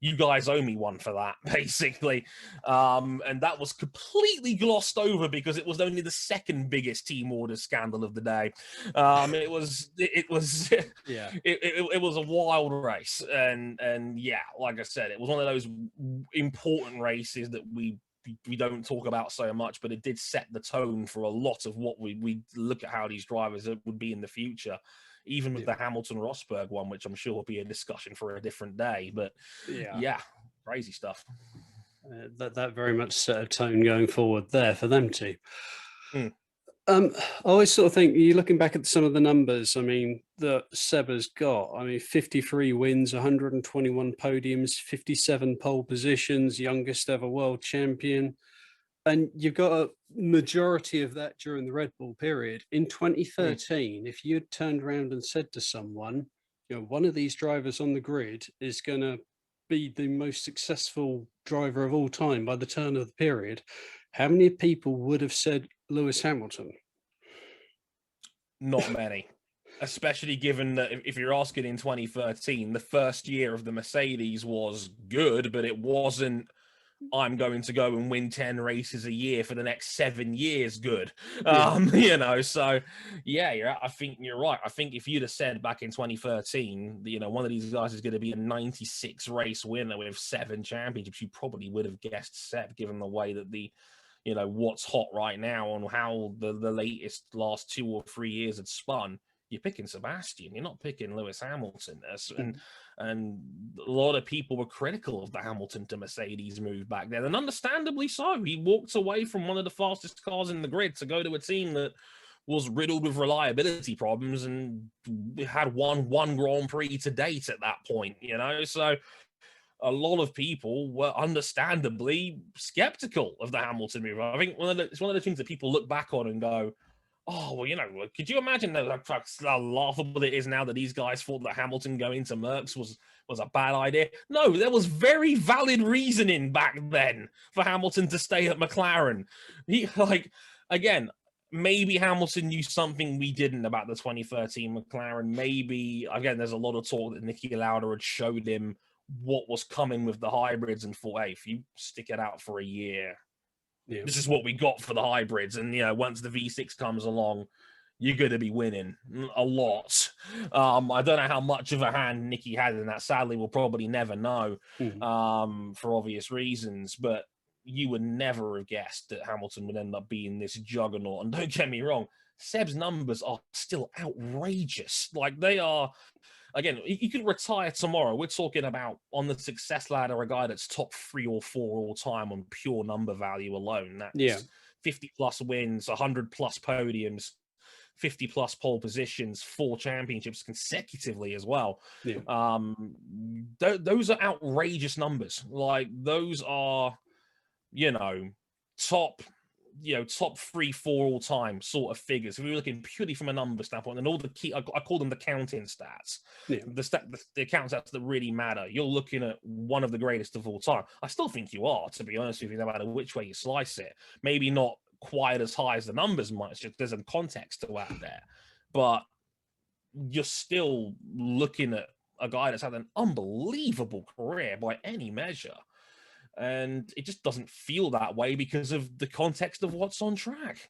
you guys owe me one for that, basically. And that was completely glossed over because it was only the second biggest team order scandal of the day. It was a wild race. And yeah, like I said, it was one of those important races that we don't talk about so much, but it did set the tone for a lot of what we look at how these drivers would be in the future. Even with the Hamilton-Rosberg one, which I'm sure will be a discussion for a different day. But yeah, crazy stuff. That very much set a tone going forward there for them too. I always sort of think, you're looking back at some of the numbers, that Seb has got. 53 wins, 121 podiums, 57 pole positions, youngest ever world champion. And you've got a majority of that during the Red Bull period. In 2013, if you had turned around and said to someone, one of these drivers on the grid is going to be the most successful driver of all time by the turn of the period, how many people would have said Lewis Hamilton? Not many. Especially given that if you're asking in 2013, the first year of the Mercedes was good, but it wasn't, I'm going to go and win 10 races a year for the next 7 years good. So yeah, I think you're right. I think if you'd have said back in 2013, one of these guys is going to be a 96 race winner with 7 championships, you probably would have guessed Seb, given the way that what's hot right now on how the latest last 2 or 3 years had spun. You're picking Sebastian. You're not picking Lewis Hamilton. And a lot of people were critical of the Hamilton to Mercedes move back then, and understandably so. He walked away from one of the fastest cars in the grid to go to a team that was riddled with reliability problems and had won one Grand Prix to date at that point. So a lot of people were understandably skeptical of the Hamilton move. I think it's one of the things that people look back on and go, oh, well, could you imagine how laughable it is now that these guys thought that Hamilton going to Merckx was a bad idea? No, there was very valid reasoning back then for Hamilton to stay at McLaren. Again, maybe Hamilton knew something we didn't about the 2013 McLaren. Maybe, again, there's a lot of talk that Niki Lauda had showed him what was coming with the hybrids and thought, hey, if you stick it out for a year, this is what we got for the hybrids. And, once the V6 comes along, you're going to be winning a lot. I don't know how much of a hand Niki had in that. Sadly, we'll probably never know for obvious reasons. But you would never have guessed that Hamilton would end up being this juggernaut. And don't get me wrong, Seb's numbers are still outrageous. They are... Again, you could retire tomorrow. We're talking about, on the success ladder, a guy that's top 3 or 4 all time on pure number value alone. That's 50 plus wins, 100 plus podiums, 50 plus pole positions, 4 championships consecutively as well. Those are outrageous numbers. Those are, top 3, 4 all time sort of figures. If we're looking purely from a number standpoint, and all the key, I call them the counting stats, the count stats that really matter. You're looking at one of the greatest of all time. I still think you are, to be honest with you, no matter which way you slice it. Maybe not quite as high as the numbers might. Just there's some context to add there, but you're still looking at a guy that's had an unbelievable career by any measure. And it just doesn't feel that way because of the context of what's on track.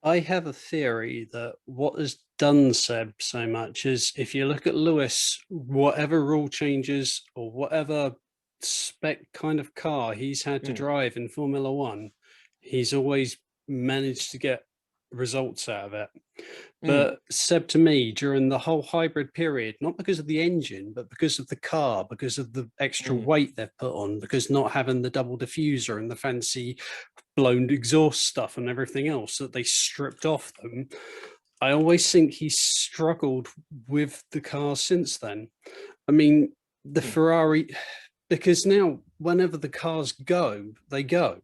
I have a theory that what has done Seb so much is, if you look at Lewis, whatever rule changes or whatever spec kind of car he's had to drive in Formula One, he's always managed to get results out of it. Mm. But Seb, to me, during the whole hybrid period, not because of the engine, but because of the car, because of the extra weight they've put on, because not having the double diffuser and the fancy blown exhaust stuff and everything else that they stripped off them, I always think he's struggled with the car since then. I mean, the Ferrari, because now whenever the cars go, they go.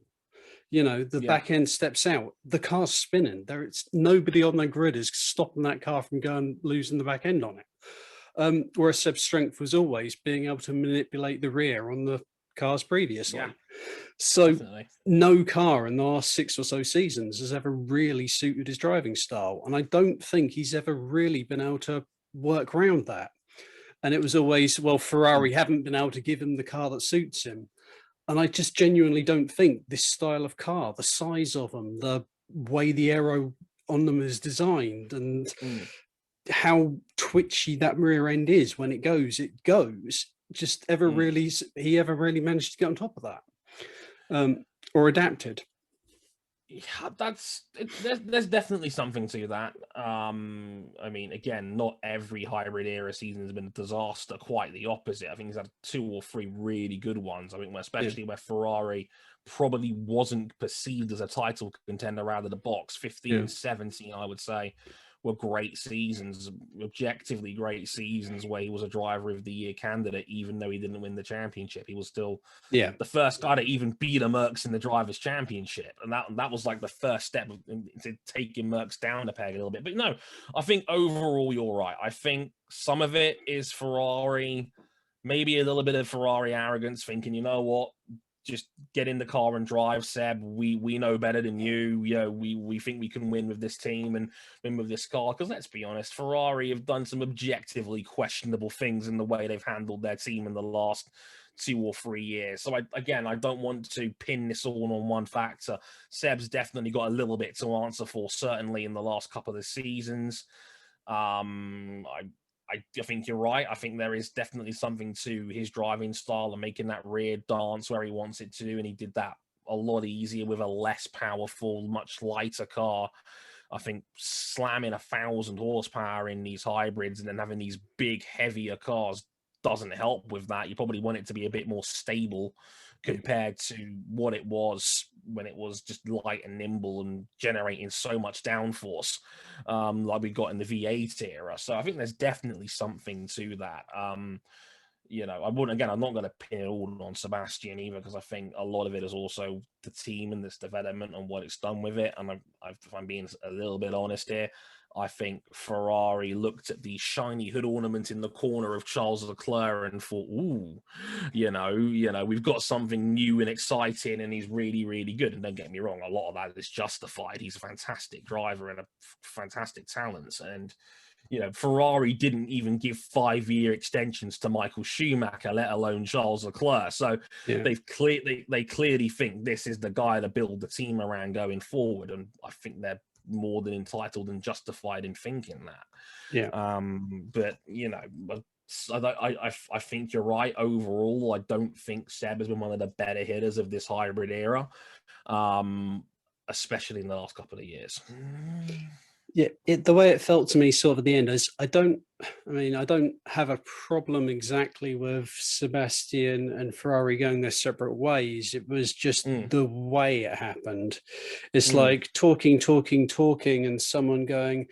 You know, the back end steps out, the car's spinning. It's nobody on the grid is stopping that car from going losing the back end on it. Whereas Seb's strength was always being able to manipulate the rear on the cars previously. Yeah, so definitely. No car in the last 6 or so seasons has ever really suited his driving style. And I don't think he's ever really been able to work around that. And it was always, well, Ferrari haven't been able to give him the car that suits him. And I just genuinely don't think this style of car, the size of them, the way the aero on them is designed, and how twitchy that rear end is when it goes, just ever really, he ever really managed to get on top of that or adapted. Yeah, there's definitely something to that. I mean, again, not every hybrid era season has been a disaster. Quite the opposite. I think he's had 2 or 3 really good ones. I think, especially where Ferrari probably wasn't perceived as a title contender out of the box. 15, 17, I would say, were great seasons, objectively great seasons, where he was a driver of the year candidate, even though he didn't win the championship. He was still the first guy to even beat a Merckx in the drivers' championship, and that was like the first step into taking Merckx down a peg a little bit. But no, I think overall you're right. I think some of it is Ferrari, maybe a little bit of Ferrari arrogance, thinking, you know what, just get in the car and drive, Seb. We know better than you. You know, we think we can win with this team and win with this car. Because let's be honest, Ferrari have done some objectively questionable things in the way they've handled their team in the last 2 or 3 years. So I don't want to pin this all on one factor. Seb's definitely got a little bit to answer for, certainly in the last couple of seasons. I think you're right. I think there is definitely something to his driving style and making that rear dance where he wants it to, and he did that a lot easier with a less powerful, much lighter car. I think slamming 1,000 horsepower in these hybrids and then having these big, heavier cars doesn't help with that. You probably want it to be a bit more stable compared to what it was when it was just light and nimble and generating so much downforce like we got in the V8 era. So I think there's definitely something to that. You know, I'm not going to pin it all on Sebastian either, because I think a lot of it is also the team and this development and what it's done with it. And if I'm being a little bit honest here, I think Ferrari looked at the shiny hood ornament in the corner of Charles Leclerc and thought, ooh, you know, we've got something new and exciting, and he's really, really good. And don't get me wrong, a lot of that is justified. He's a fantastic driver and a fantastic talent. And, you know, Ferrari didn't even give 5-year extensions to Michael Schumacher, let alone Charles Leclerc. So they clearly think this is the guy to build the team around going forward. And I think they're more than entitled and justified in thinking that. But you know, I think you're right. Overall, I don't think Seb has been one of the better hitters of this hybrid era, especially in the last couple of years. Yeah, the way it felt to me sort of at the end is I don't have a problem exactly with Sebastian and Ferrari going their separate ways. It was just the way it happened. It's like talking, and someone going,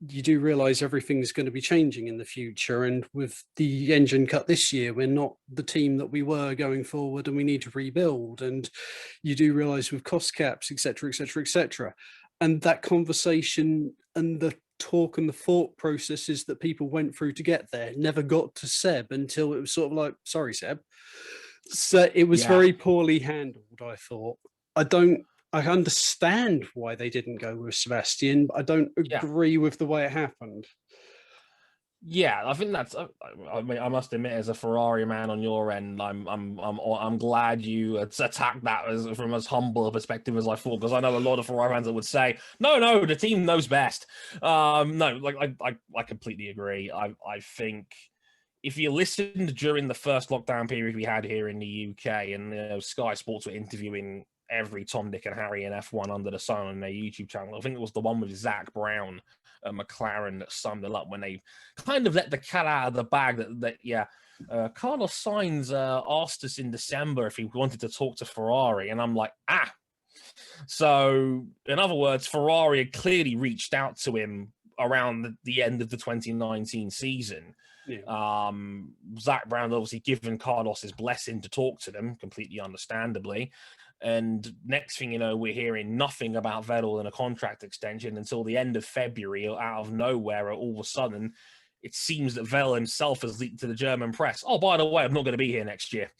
you do realize everything's going to be changing in the future. And with the engine cut this year, we're not the team that we were going forward, and we need to rebuild. And you do realize with cost caps, etc., etc., etc. And that conversation and the talk and the thought processes that people went through to get there never got to Seb until it was sort of like, sorry, Seb. So it was very poorly handled, I thought. I understand why they didn't go with Sebastian, but I don't agree with the way it happened. Yeah, I think that's. I mean, I must admit, as a Ferrari man on your end, I'm glad you attacked that from as humble a perspective as I thought, because I know a lot of Ferrari fans that would say, no, the team knows best. No, like I completely agree. I think if you listened during the first lockdown period we had here in the UK, and Sky Sports were interviewing every Tom, Dick, and Harry in F1 under the sun on their YouTube channel. I think it was the one with Zach Brown at McLaren that summed it up when they kind of let the cat out of the bag Carlos Sainz asked us in December if he wanted to talk to Ferrari, and I'm like, So, in other words, Ferrari had clearly reached out to him around the end of the 2019 season. Yeah. Zach Brown obviously given Carlos his blessing to talk to them, completely understandably. And next thing you know, we're hearing nothing about Vettel and a contract extension until the end of February, out of nowhere. All of a sudden, it seems that Vettel himself has leaked to the German press. Oh, by the way, I'm not going to be here next year.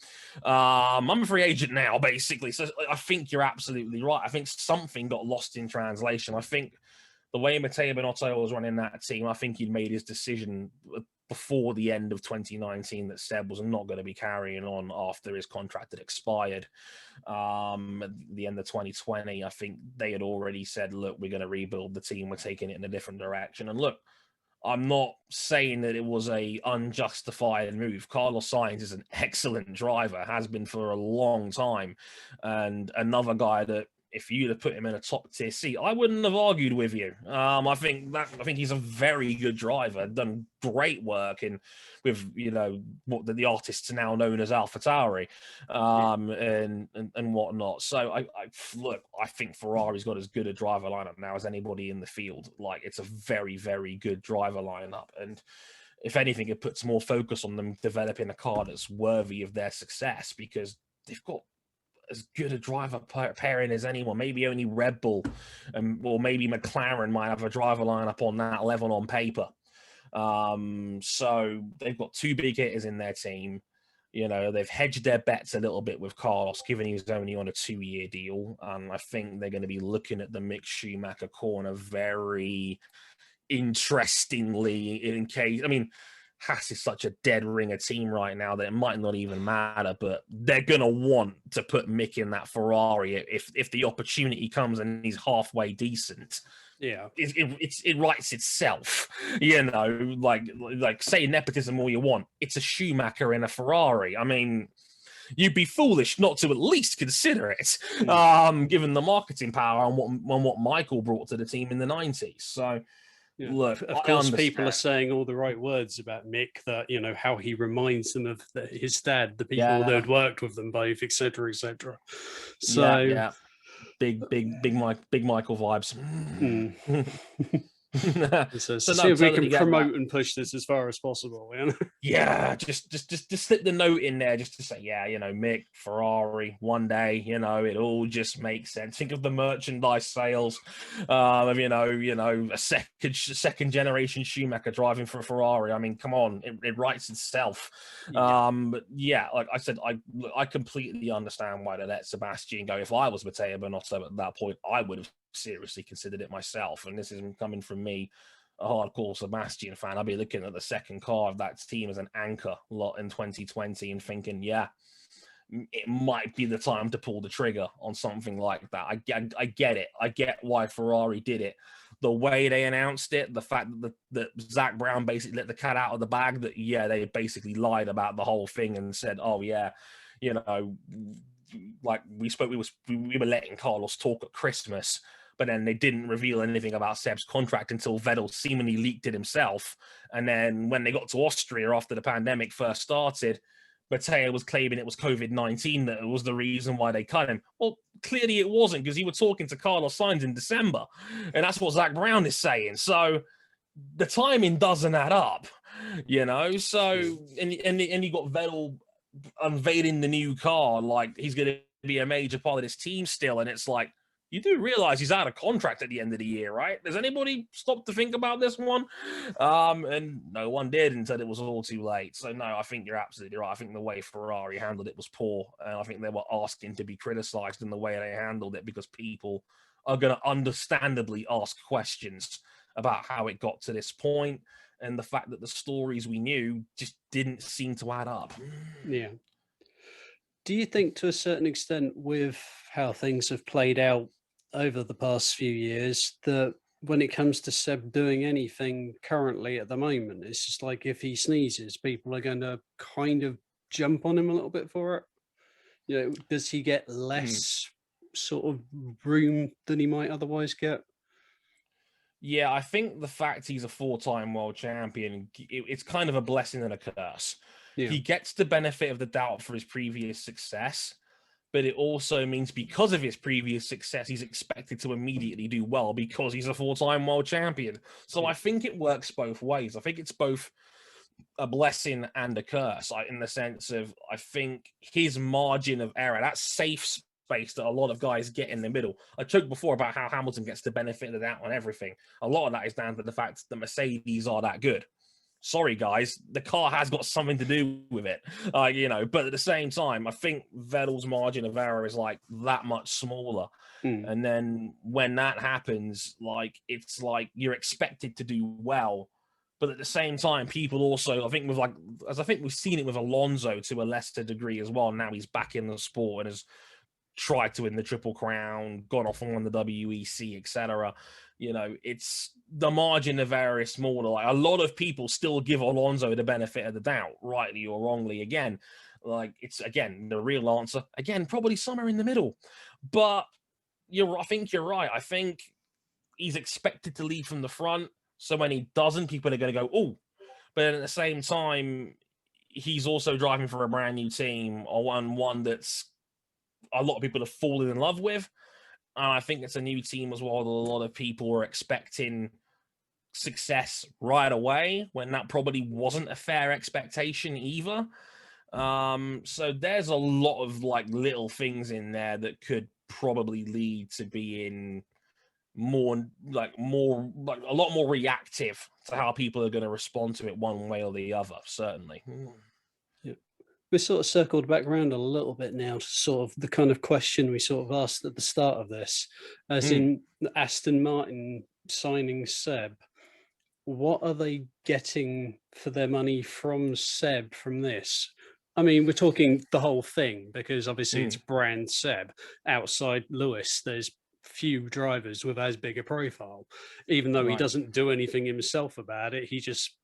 I'm a free agent now, basically. So I think you're absolutely right. I think something got lost in translation. I think the way Matteo Binotto was running that team, I think he'd made his decision before the end of 2019 that Seb was not going to be carrying on after his contract had expired. At the end of 2020, I think they had already said, look, we're going to rebuild the team. We're taking it in a different direction. And look, I'm not saying that it was a unjustified move. Carlos Sainz is an excellent driver, has been for a long time, and another guy that if you'd have put him in a top tier seat, I wouldn't have argued with you. I think he's a very good driver, done great work in with what the artists now known as AlphaTauri, and whatnot. So I think Ferrari's got as good a driver lineup now as anybody in the field. Like, it's a very, very good driver lineup, and if anything, it puts more focus on them developing a car that's worthy of their success, because they've got as good a driver pairing as anyone. Maybe only Red Bull, or maybe McLaren might have a driver lineup on that level on paper. So they've got two big hitters in their team. They've hedged their bets a little bit with Carlos, given he's only on a 2-year deal. And I think they're going to be looking at the Mick Schumacher corner very interestingly, in case, Haas is such a dead ringer team right now that it might not even matter, but they're going to want to put Mick in that Ferrari if the opportunity comes and he's halfway decent. Yeah, it writes itself. Like say nepotism all you want. It's a Schumacher in a Ferrari. You'd be foolish not to at least consider it, given the marketing power and what Michael brought to the team in the 90s. So, yeah. Look, of course, people are saying all the right words about Mick, that, how he reminds them of his dad, the people that had worked with them both, etc., etc. So, yeah. Big Michael vibes. So see if we can promote and push this as far as possible. Yeah, just slip the note in there just to say, Mick, Ferrari, one day, it all just makes sense. Think of the merchandise sales of a second generation Schumacher driving for a Ferrari. Come on, it writes itself. But like I said, I completely understand why they let Sebastian go. If I was Matteo Binotto at that point, I would have seriously considered it myself, and this isn't coming from me, a hardcore Sebastian fan. I'll be looking at the second car of that team as an anchor lot in 2020 and thinking, it might be the time to pull the trigger on something like that. I get it. I get why Ferrari did it. The way they announced it, the fact that Zach Brown basically let the cat out of the bag, that they basically lied about the whole thing and said, like we were letting Carlos talk at Christmas, but then they didn't reveal anything about Seb's contract until Vettel seemingly leaked it himself. And then when they got to Austria after the pandemic first started, Matteo was claiming it was COVID-19 that was the reason why they cut him. Well, clearly it wasn't, because he was talking to Carlos Sainz in December, and that's what Zach Brown is saying. So the timing doesn't add up, So and you got Vettel unveiling the new car like he's going to be a major part of this team still, and it's like, you do realize he's out of contract at the end of the year, right? Does anybody stop to think about this one? And no one did until it was all too late. So no, I think you're absolutely right. I think the way Ferrari handled it was poor, and I think they were asking to be criticized in the way they handled it, because people are going to understandably ask questions about how it got to this point, and the fact that the stories we knew just didn't seem to add up. Yeah. Do you think, to a certain extent, with how things have played out over the past few years, that when it comes to Seb doing anything currently at the moment, it's just like if he sneezes, people are going to kind of jump on him a little bit for it? Does he get less sort of room than he might otherwise get? Yeah, I think the fact he's a 4-time world champion, it's kind of a blessing and a curse. Yeah. He gets the benefit of the doubt for his previous success, but it also means because of his previous success, he's expected to immediately do well because he's a 4-time world champion. So I think it works both ways. I think it's both a blessing and a curse, in the sense of, I think his margin of error, that safe space that a lot of guys get in the middle. I joked before about how Hamilton gets the benefit of the doubt on everything. A lot of that is down to the fact that Mercedes are that good. Sorry, guys, the car has got something to do with it, but at the same time, I think Vettel's margin of error is like that much smaller. And then when that happens, it's like you're expected to do well. But at the same time, people also, I think we've seen it with Alonso to a lesser degree as well. Now he's back in the sport and has tried to win the Triple Crown, gone off and won the WEC, etc. It's the margin of error is smaller. Like, a lot of people still give Alonso the benefit of the doubt, rightly or wrongly. Again, it's the real answer. Again, probably somewhere in the middle. But I think you're right. I think he's expected to lead from the front. So when he doesn't, people are going to go, oh. But at the same time, he's also driving for a brand new team, or one that's a lot of people have fallen in love with. And I think it's a new team as well that a lot of people were expecting success right away, when that probably wasn't a fair expectation either. So there's a lot of little things in there that could probably lead to being a lot more reactive to how people are going to respond to it one way or the other, certainly. Yeah. We're sort of circled back around a little bit now to sort of the kind of question we sort of asked at the start of this, as in Aston Martin signing Seb. What are they getting for their money from Seb from this? I mean, we're talking the whole thing, because obviously it's brand Seb. Outside Lewis, there's few drivers with as big a profile, even though he doesn't do anything himself about it. He just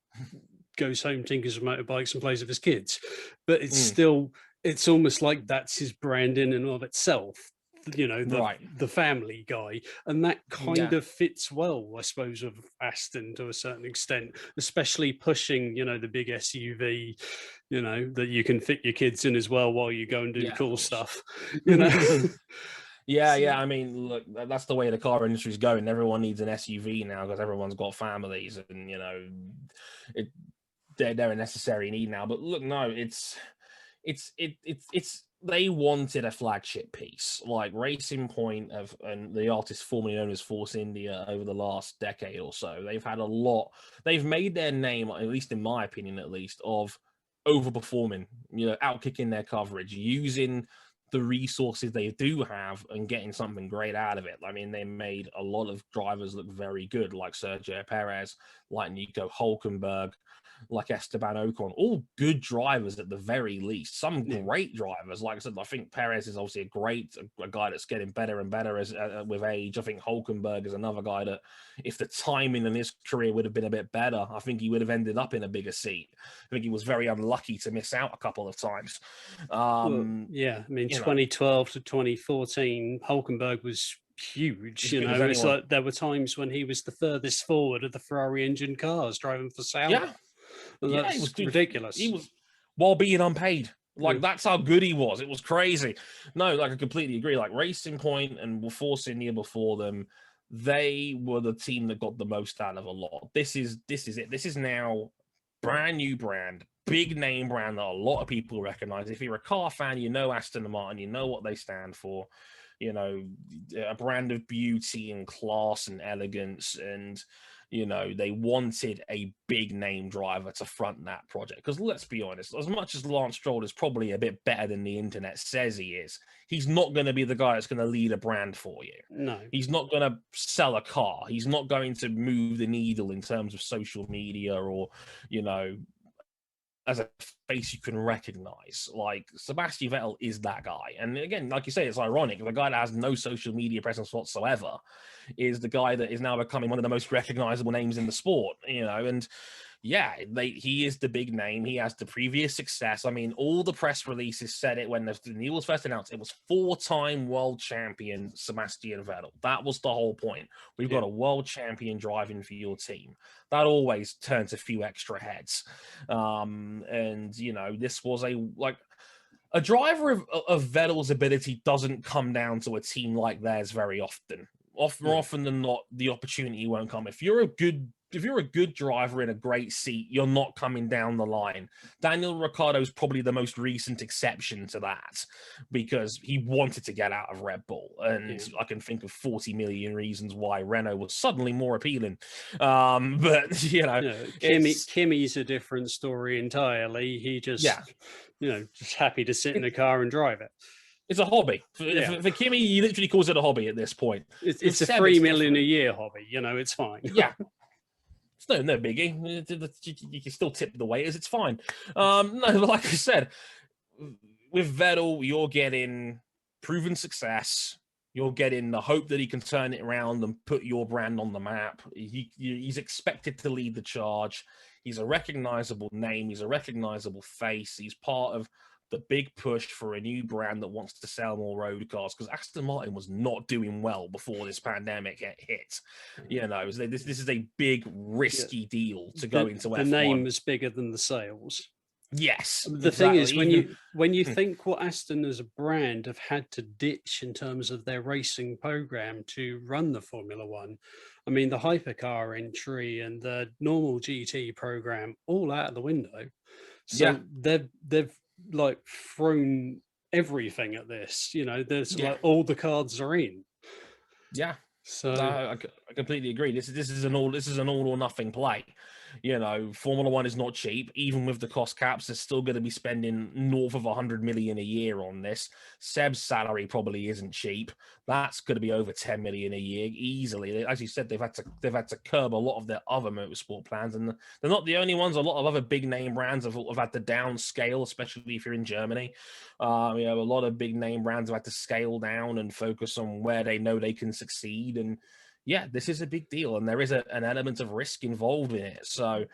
goes home, tinkers with motorbikes and plays with his kids. But it's still, it's almost like that's his brand in and of itself, the family guy. And that kind of fits well, I suppose, with Aston to a certain extent, especially pushing, the big SUV, that you can fit your kids in as well while you go and do cool stuff, Yeah. I mean, look, that's the way the car industry is going. Everyone needs an SUV now because everyone's got families, and they're a necessary need now. But look, no, it's they wanted a flagship piece like Racing Point and the artist formerly known as Force India over the last decade or so. They've had a lot. They've made their name, at least in my opinion, of overperforming, outkicking their coverage, using the resources they do have and getting something great out of it. I mean, they made a lot of drivers look very good, like Sergio Perez, like Nico Hülkenberg, like Esteban Ocon, all good drivers at the very least. Some great drivers. Like I said, I think Perez is obviously a guy that's getting better and better as with age. I think Hülkenberg is another guy that, if the timing in his career would have been a bit better, I think he would have ended up in a bigger seat. I think he was very unlucky to miss out a couple of times. I mean, 2012 to 2014, Hülkenberg was huge. It's like there were times when he was the furthest forward of the Ferrari engine cars driving for Sauber. Yeah, he was ridiculous. He was, while being unpaid. That's how good he was. It was crazy. No, I completely agree. Like Racing Point and Force India before them, they were the team that got the most out of a lot. This is it. This is now brand new brand, big name brand that a lot of people recognize. If you're a car fan, Aston Martin, you know what they stand for. A brand of beauty and class and elegance, and they wanted a big name driver to front that project. Because let's be honest, as much as Lance Stroll is probably a bit better than the internet says he is, he's not going to be the guy that's going to lead a brand for you. No. He's not going to sell a car. He's not going to move the needle in terms of social media or, as a face you can recognize. Like Sebastian Vettel is that guy. And again, like you say, it's ironic. The guy that has no social media presence whatsoever is the guy that is now becoming one of the most recognizable names in the sport, and he is the big name. He has the previous success. I mean, all the press releases said it when the deal was first announced. It was 4-time world champion Sebastian Vettel. That was the whole point. We've got a world champion driving for your team. That always turns a few extra heads. And this was a driver of Vettel's ability doesn't come down to a team like theirs very often. More often than not, the opportunity won't come. If you're a good driver in a great seat, you're not coming down the line. Daniel Ricciardo is probably the most recent exception to that because he wanted to get out of Red Bull. And I can think of 40 million reasons why Renault was suddenly more appealing. But, Kimi's a different story entirely. He just, just happy to sit in a car and drive it. It's a hobby. For Kimi, he literally calls it a hobby at this point. It's a $3 million a year hobby. It's fine. Yeah. It's no biggie. You can still tip the waiters. It's fine. Like I said, with Vettel, you're getting proven success. You're getting the hope that he can turn it around and put your brand on the map. He's expected to lead the charge. He's a recognizable name. He's a recognizable face. He's part of the big push for a new brand that wants to sell more road cars, because Aston Martin was not doing well before this pandemic hit. This is a big, risky deal to go into F1. The name is bigger than the sales. Yes. The thing is, when you think what Aston as a brand have had to ditch in terms of their racing program to run the Formula One, I mean, the hypercar entry and the normal GT program all out of the window. So they've thrown everything at this. There's all the cards are in. Yeah. So I completely agree. This is an all or nothing play. Formula One is not cheap. Even with the cost caps, they're still going to be spending north of 100 million a year on this. Seb's salary probably isn't cheap. That's going to be over 10 million a year easily. As you said, they've had to curb a lot of their other motorsport plans, and they're not the only ones. A lot of other big name brands have had to downscale, especially if you're in Germany. A lot of big name brands have had to scale down and focus on where they know they can succeed. And this is a big deal, and there is an element of risk involved in it. So,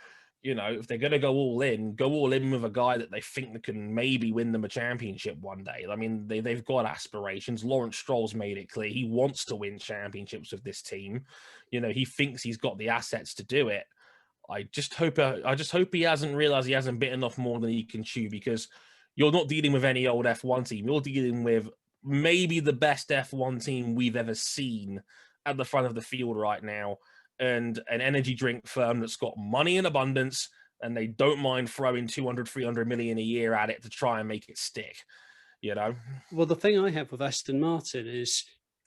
if they're going to go all in with a guy that they think that can maybe win them a championship one day. I mean, they've got aspirations. Lawrence Stroll's made it clear he wants to win championships with this team. He thinks he's got the assets to do it. I just hope he hasn't realized he hasn't bitten off more than he can chew, because you're not dealing with any old F1 team. You're dealing with maybe the best F1 team we've ever seen at the front of the field right now, and an energy drink firm that's got money in abundance, and they don't mind throwing 200-300 million a year at it to try and make it stick. Well, the thing I have with Aston Martin is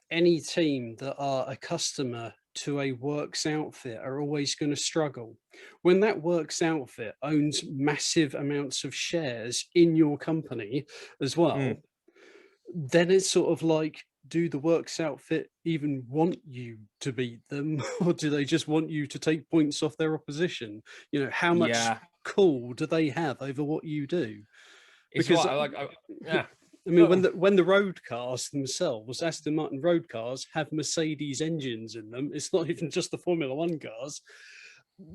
any team that are a customer to a works outfit are always going to struggle. When that works outfit owns massive amounts of shares in your company as well, then it's sort of like, do the works outfit even want you to beat them, or do they just want you to take points off their opposition? How much call do they have over what you do? Because when the road cars themselves, Aston Martin road cars, have Mercedes engines in them, it's not even just the Formula One cars.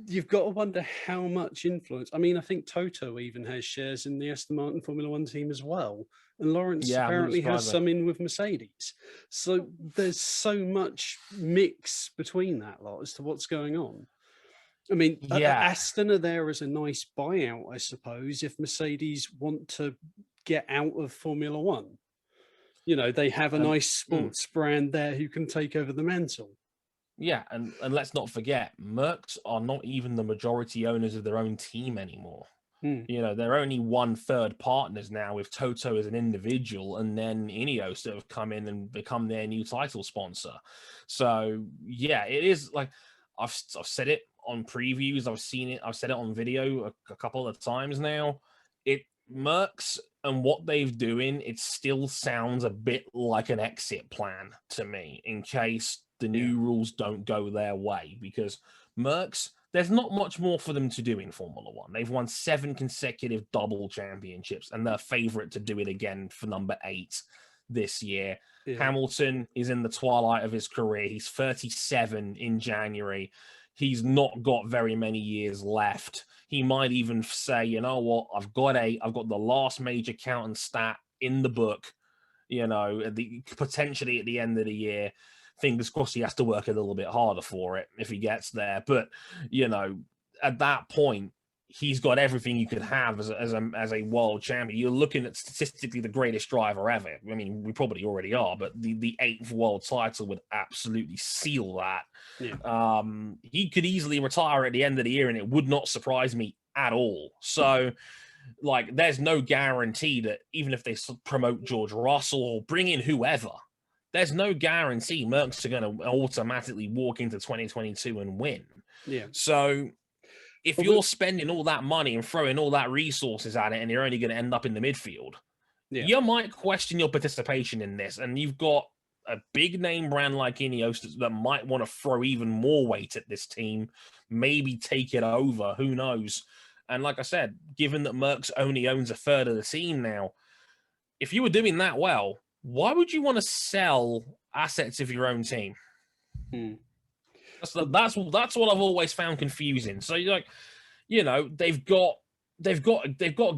You've got to wonder how much influence. I mean, I think Toto even has shares in the Aston Martin Formula One team as well. And Lawrence apparently has some in with Mercedes. So there's so much mix between that lot as to what's going on. I mean, Aston are there as a nice buyout, I suppose, if Mercedes want to get out of Formula One. They have a nice sports brand there who can take over the mantle. Yeah, and let's not forget, Mercs are not even the majority owners of their own team anymore. They're only 1/3 partners now, with Toto as an individual, and then Ineos that have come in and become their new title sponsor. So it is like I've said it on previews, I've said it on video a couple of times now. Mercs and what they've doing, it still sounds a bit like an exit plan to me, in case the new rules don't go their way, because Mercs, there's not much more for them to do in Formula One. They've won 7 consecutive double championships, and they're favorite to do it again for number 8 this year. Hamilton is in the twilight of his career. He's 37 in January. he's not got very many years left. He might even say, you know what, I've got the last major count and stat in the book, you know, potentially at the end of the year. Fingers crossed he has to work a little bit harder for it if he gets there. But, you know, at that point, he's got everything you could have as a world champion. You're looking at statistically the greatest driver ever. I mean, we probably already are, but the 8th world title would absolutely seal that. Yeah. He could easily retire at the end of the year, and it would not surprise me at all. So, like, there's no guarantee that even if they promote George Russell or bring in whoever, there's no guarantee Mercs are going to automatically walk into 2022 and win. Yeah. So if you're spending all that money and throwing all that resources at it and you're only going to end up in the midfield, you might question your participation in this. And you've got a big name brand like Ineos that might want to throw even more weight at this team, maybe take it over. Who knows? And like I said, given that Mercs only owns a third of the team now, if you were doing that well, why would you want to sell assets of your own team? That's what I've always found confusing. So you're like, you know, they've got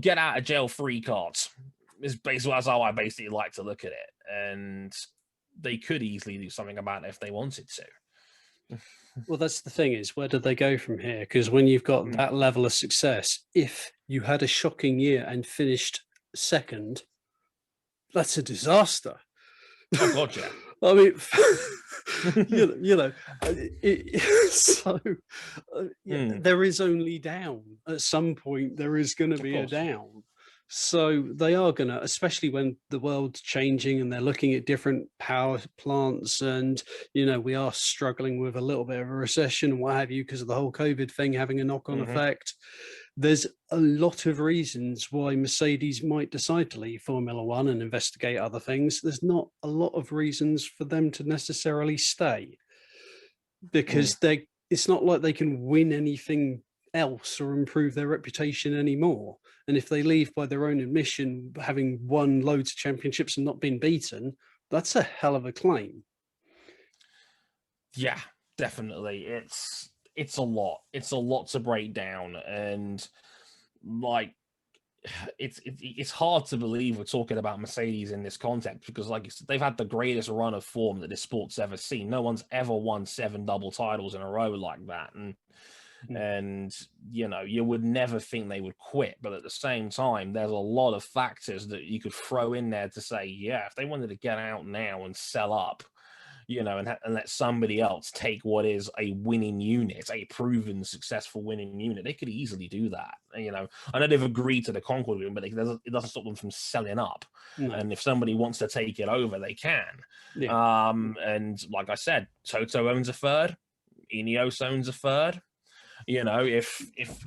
get out of jail free cards. Is basically that's how I basically like to look at it, and they could easily do something about it if they wanted to. Well, that's the thing is, where do they go from here? Because when you've got that level of success, if you had a shocking year and finished second, that's a disaster. Oh, God, yeah. I mean, there is only down. At some point, there is going to be a down. So they are going to, especially when the world's changing and they're looking at different power plants and, you know, we are struggling with a little bit of a recession and what have you because of the whole COVID thing having a knock-on effect. There's a lot of reasons why Mercedes might decide to leave Formula One and investigate other things. There's not a lot of reasons for them to necessarily stay because it's not like they can win anything else or improve their reputation anymore. And if they leave by their own admission, having won loads of championships and not been beaten, that's a hell of a claim. Yeah, definitely. It's a lot. It's a lot to break down, and like it's hard to believe we're talking about Mercedes in this context because, like, they've had the greatest run of form that this sport's ever seen. No one's ever won 7 double titles in a row like that, and you know, you would never think they would quit. But at the same time, there's a lot of factors that you could throw in there to say, yeah, if they wanted to get out now and sell up, you know, and let somebody else take what is a winning unit, a proven successful winning unit, they could easily do that. You know, I know they've agreed to the Concord agreement, but it doesn't stop them from selling up. No. And if somebody wants to take it over, they can. Yeah. And like I said, Toto owns a third, Ineos owns a third. You know, if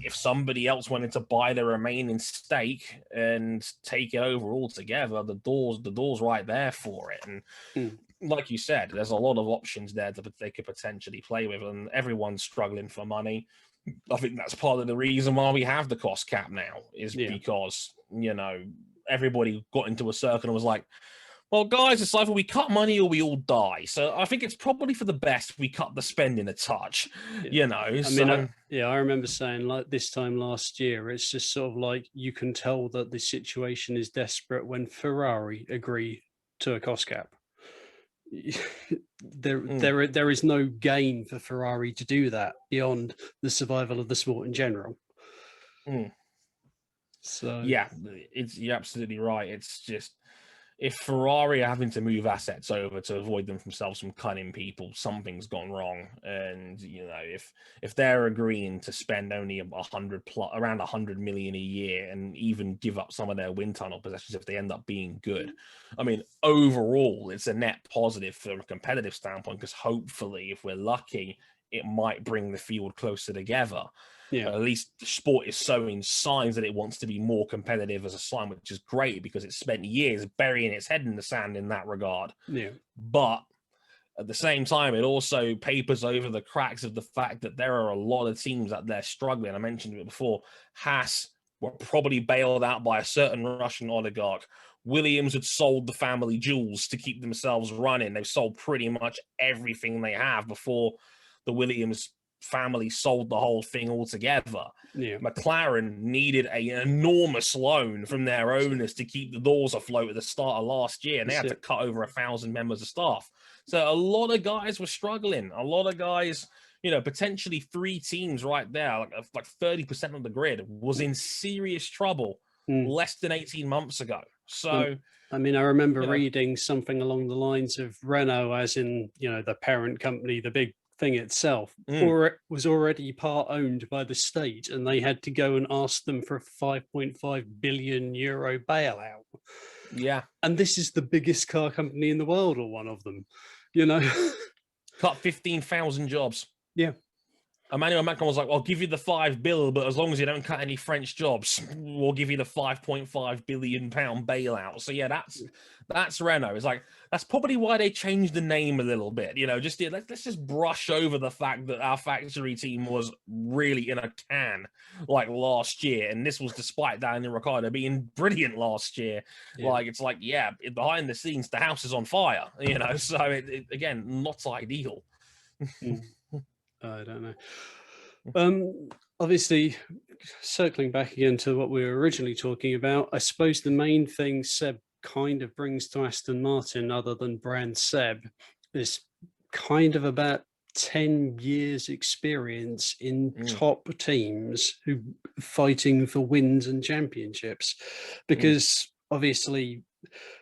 somebody else wanted to buy the remaining stake and take it over altogether, the door's right there for it. And like you said, there's a lot of options there that they could potentially play with, and everyone's struggling for money. I think that's part of the reason why we have the cost cap now, is because, you know, everybody got into a circle and was like, well, guys, it's either we cut money or we all die. So I think it's probably for the best we cut the spending a touch, you know. I remember saying, like, this time last year, it's just sort of like you can tell that the situation is desperate when Ferrari agree to a cost cap. There is no gain for Ferrari to do that beyond the survival of the sport in general. So yeah, you're absolutely right. It's just, if Ferrari are having to move assets over to avoid themselves from cutting people, something's gone wrong. And, you know, if they're agreeing to spend only around 100 million a year and even give up some of their wind tunnel possessions if they end up being good, I mean, overall, it's a net positive from a competitive standpoint, because hopefully, if we're lucky, it might bring the field closer together. Yeah. At least the sport is showing signs that it wants to be more competitive as a sign, which is great because it's spent years burying its head in the sand in that regard. Yeah. But at the same time, it also papers over the cracks of the fact that there are a lot of teams out there struggling. I mentioned it before. Haas were probably bailed out by a certain Russian oligarch. Williams had sold the family jewels to keep themselves running. They've sold pretty much everything they have before the Williams family sold the whole thing altogether. Yeah. McLaren needed an enormous loan from their owners to keep the doors afloat at the start of last year, and they had to cut over 1,000 members of staff. So a lot of guys were struggling. A lot of guys, potentially 3 teams right there, like 30% of the grid was in serious trouble less than 18 months ago. So, I mean, I remember reading something along the lines of Renault, as in, the parent company, the big thing itself, or it was already part owned by the state, and they had to go and ask them for a 5.5 billion euro bailout. Yeah. And this is the biggest car company in the world, or one of them, Cut 15,000 jobs. Yeah. Emmanuel Macron was like, I'll give you the 5 bill, but as long as you don't cut any French jobs, we'll give you the 5.5 billion pound bailout. So yeah, that's Renault. It's like, that's probably why they changed the name a little bit. Let's just brush over the fact that our factory team was really in a can like last year. And this was despite Daniel Ricciardo being brilliant last year. Yeah. It's like, behind the scenes, the house is on fire, so it again, not ideal. I don't know. Obviously, circling back again to what we were originally talking about, I suppose the main thing Seb kind of brings to Aston Martin, other than brand Seb, is kind of about 10 years experience in top teams who fighting for wins and championships. Because obviously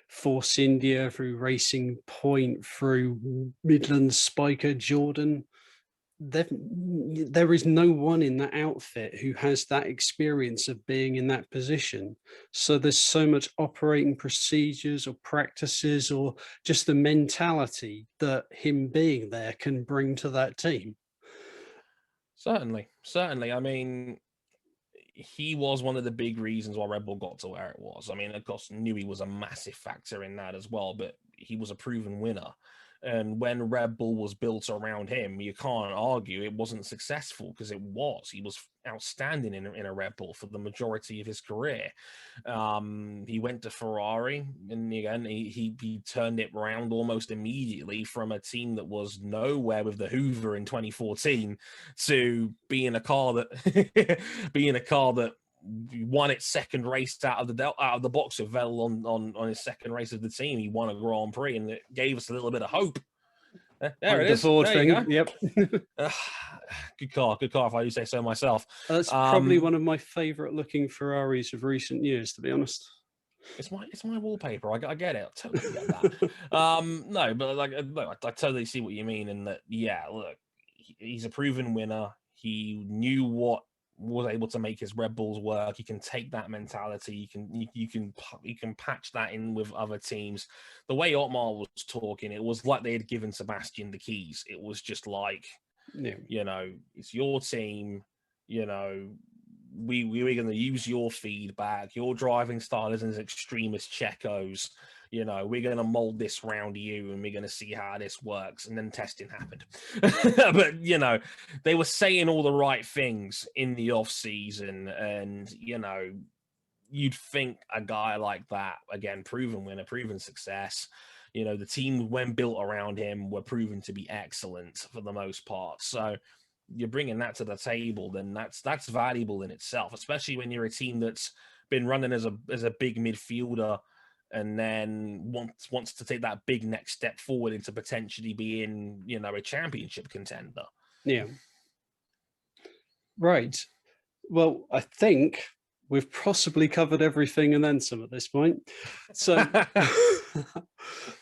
Force India, through Racing Point, through Midland, Spiker, Jordan, there is no one in that outfit who has that experience of being in that position. So there's so much operating procedures or practices or just the mentality that him being there can bring to that team. Certainly. I mean, he was one of the big reasons why Red Bull got to where it was. I mean, of course, knew he was a massive factor in that as well, but he was a proven winner. And when Red Bull was built around him, you can't argue it wasn't successful, because it was. He was outstanding in a Red Bull for the majority of his career. He went to Ferrari, and again, he turned it around almost immediately from a team that was nowhere with the Hoover in 2014 to being a car that won its second race out of the box with Vettel on his second race of the team. He won a Grand Prix, and it gave us a little bit of hope. There it is. Ford thing. Yep. Good car if I do say so myself. That's probably one of my favorite looking Ferraris of recent years, to be honest. It's my wallpaper. I get it. I totally get that. No, but I totally see what you mean. And that, look, he's a proven winner. He knew what was able to make his Red Bulls work. You can take that mentality. You can patch that in with other teams. The way Otmar was talking, it was like they had given Sebastian the keys. It was just like, it's your team. We're going to use your feedback. Your driving style isn't as extreme as Checo's. We're going to mold this around you, and we're going to see how this works. And then testing happened. But, they were saying all the right things in the off season. And, you'd think a guy like that, again, proven winner, proven success, the team, when built around him, were proven to be excellent for the most part. So you're bringing that to the table, then that's valuable in itself, especially when you're a team that's been running as a big midfielder, and then wants to take that big next step forward into potentially being, a championship contender. Yeah. Right. Well, I think we've possibly covered everything and then some at this point. So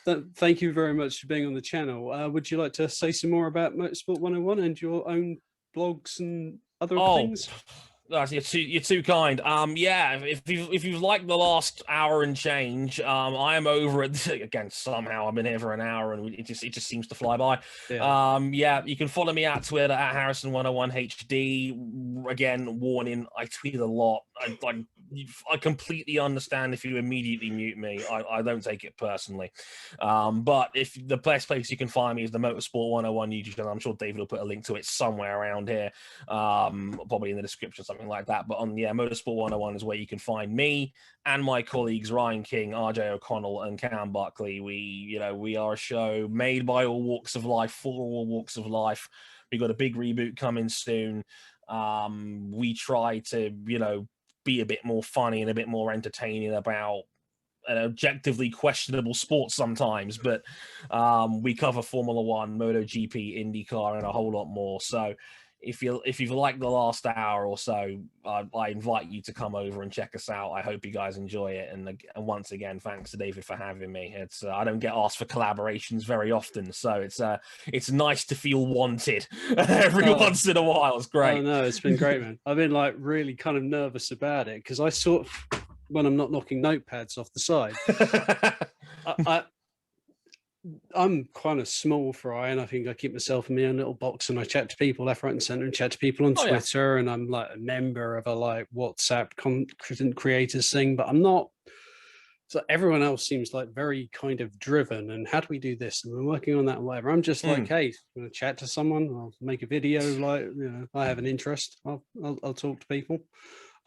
thank you very much for being on the channel. Would you like to say some more about Motorsport 101 and your own blogs and other things? You're too kind. If you've liked the last hour and change, I am over at again. Somehow I've been here for an hour, and it just seems to fly by. You can follow me at Twitter at Harrison101HD. Again, warning: I tweet a lot. I completely understand if you immediately mute me. I don't take it personally. But if the best place you can find me is the Motorsport 101 YouTube channel, I'm sure David will put a link to it somewhere around here, probably in the description, something like that. But Motorsport 101 is where you can find me and my colleagues Ryan King, RJ O'Connell, and Cam Buckley. We are a show made by all walks of life, for all walks of life, We got a big reboot coming soon. We try to, you know, be a bit more funny and a bit more entertaining about an objectively questionable sport sometimes, but we cover Formula One, MotoGP, IndyCar, and a whole lot more. So if you've liked the last hour or so, I invite you to come over and check us out. I hope you guys enjoy it. And once again, thanks to David for having me. It's I don't get asked for collaborations very often, so it's nice to feel wanted every once in a while. It's great. Oh no, it's been great, man. I've been like really kind of nervous about it because I sort of, when I'm not knocking notepads off the side, I'm kind of small fry, and I think I keep myself in my own little box, and I chat to people left, right, and center, and chat to people on Twitter, and I'm like a member of a like WhatsApp content creators thing, but I'm not. So everyone else seems like very kind of driven, and how do we do this? And we're working on that and whatever. I'm just like, hey, I'm gonna chat to someone. I'll make a video. Like, you know, I have an interest. I'll talk to people.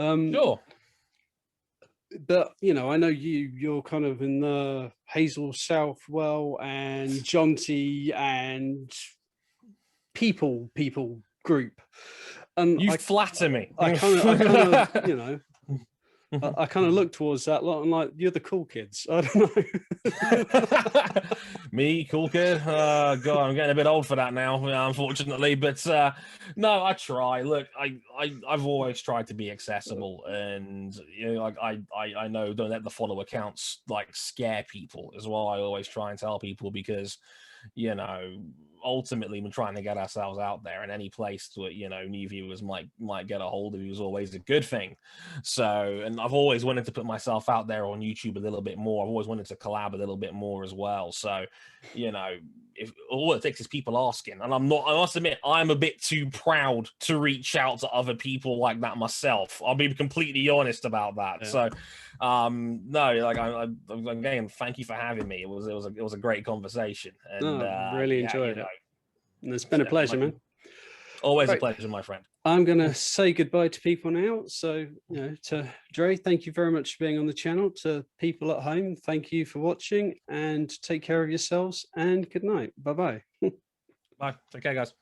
Sure. But you know, I know you're kind of in the Hazel Southwell and Jonty and people group, and you flatter me. I kind of you know, I kind of look towards that lot and like, you're the cool kids. I don't know. Me, cool kid. God, I'm getting a bit old for that now, unfortunately. But no, I try. Look, I've always tried to be accessible, and you know, like I know, don't let the follow accounts like scare people as well. I always try and tell people, because you know, ultimately we're trying to get ourselves out there, and any place that, you know, new viewers might get a hold of you is always a good thing. So, and I've always wanted to put myself out there on YouTube a little bit more. I've always wanted to collab a little bit more as well. So, you know, if all it takes is people asking, and I must admit, I'm a bit too proud to reach out to other people like that myself. I'll be completely honest about that. Yeah. So, no, like again, thank you for having me. It was a great conversation, and really enjoyed it. And it's been a pleasure, man. Always a pleasure, my friend. I'm going to say goodbye to people now. So, you know, to Dre, thank you very much for being on the channel. To people at home, thank you for watching, and take care of yourselves, and good night. Bye-bye. Bye. Take care, guys.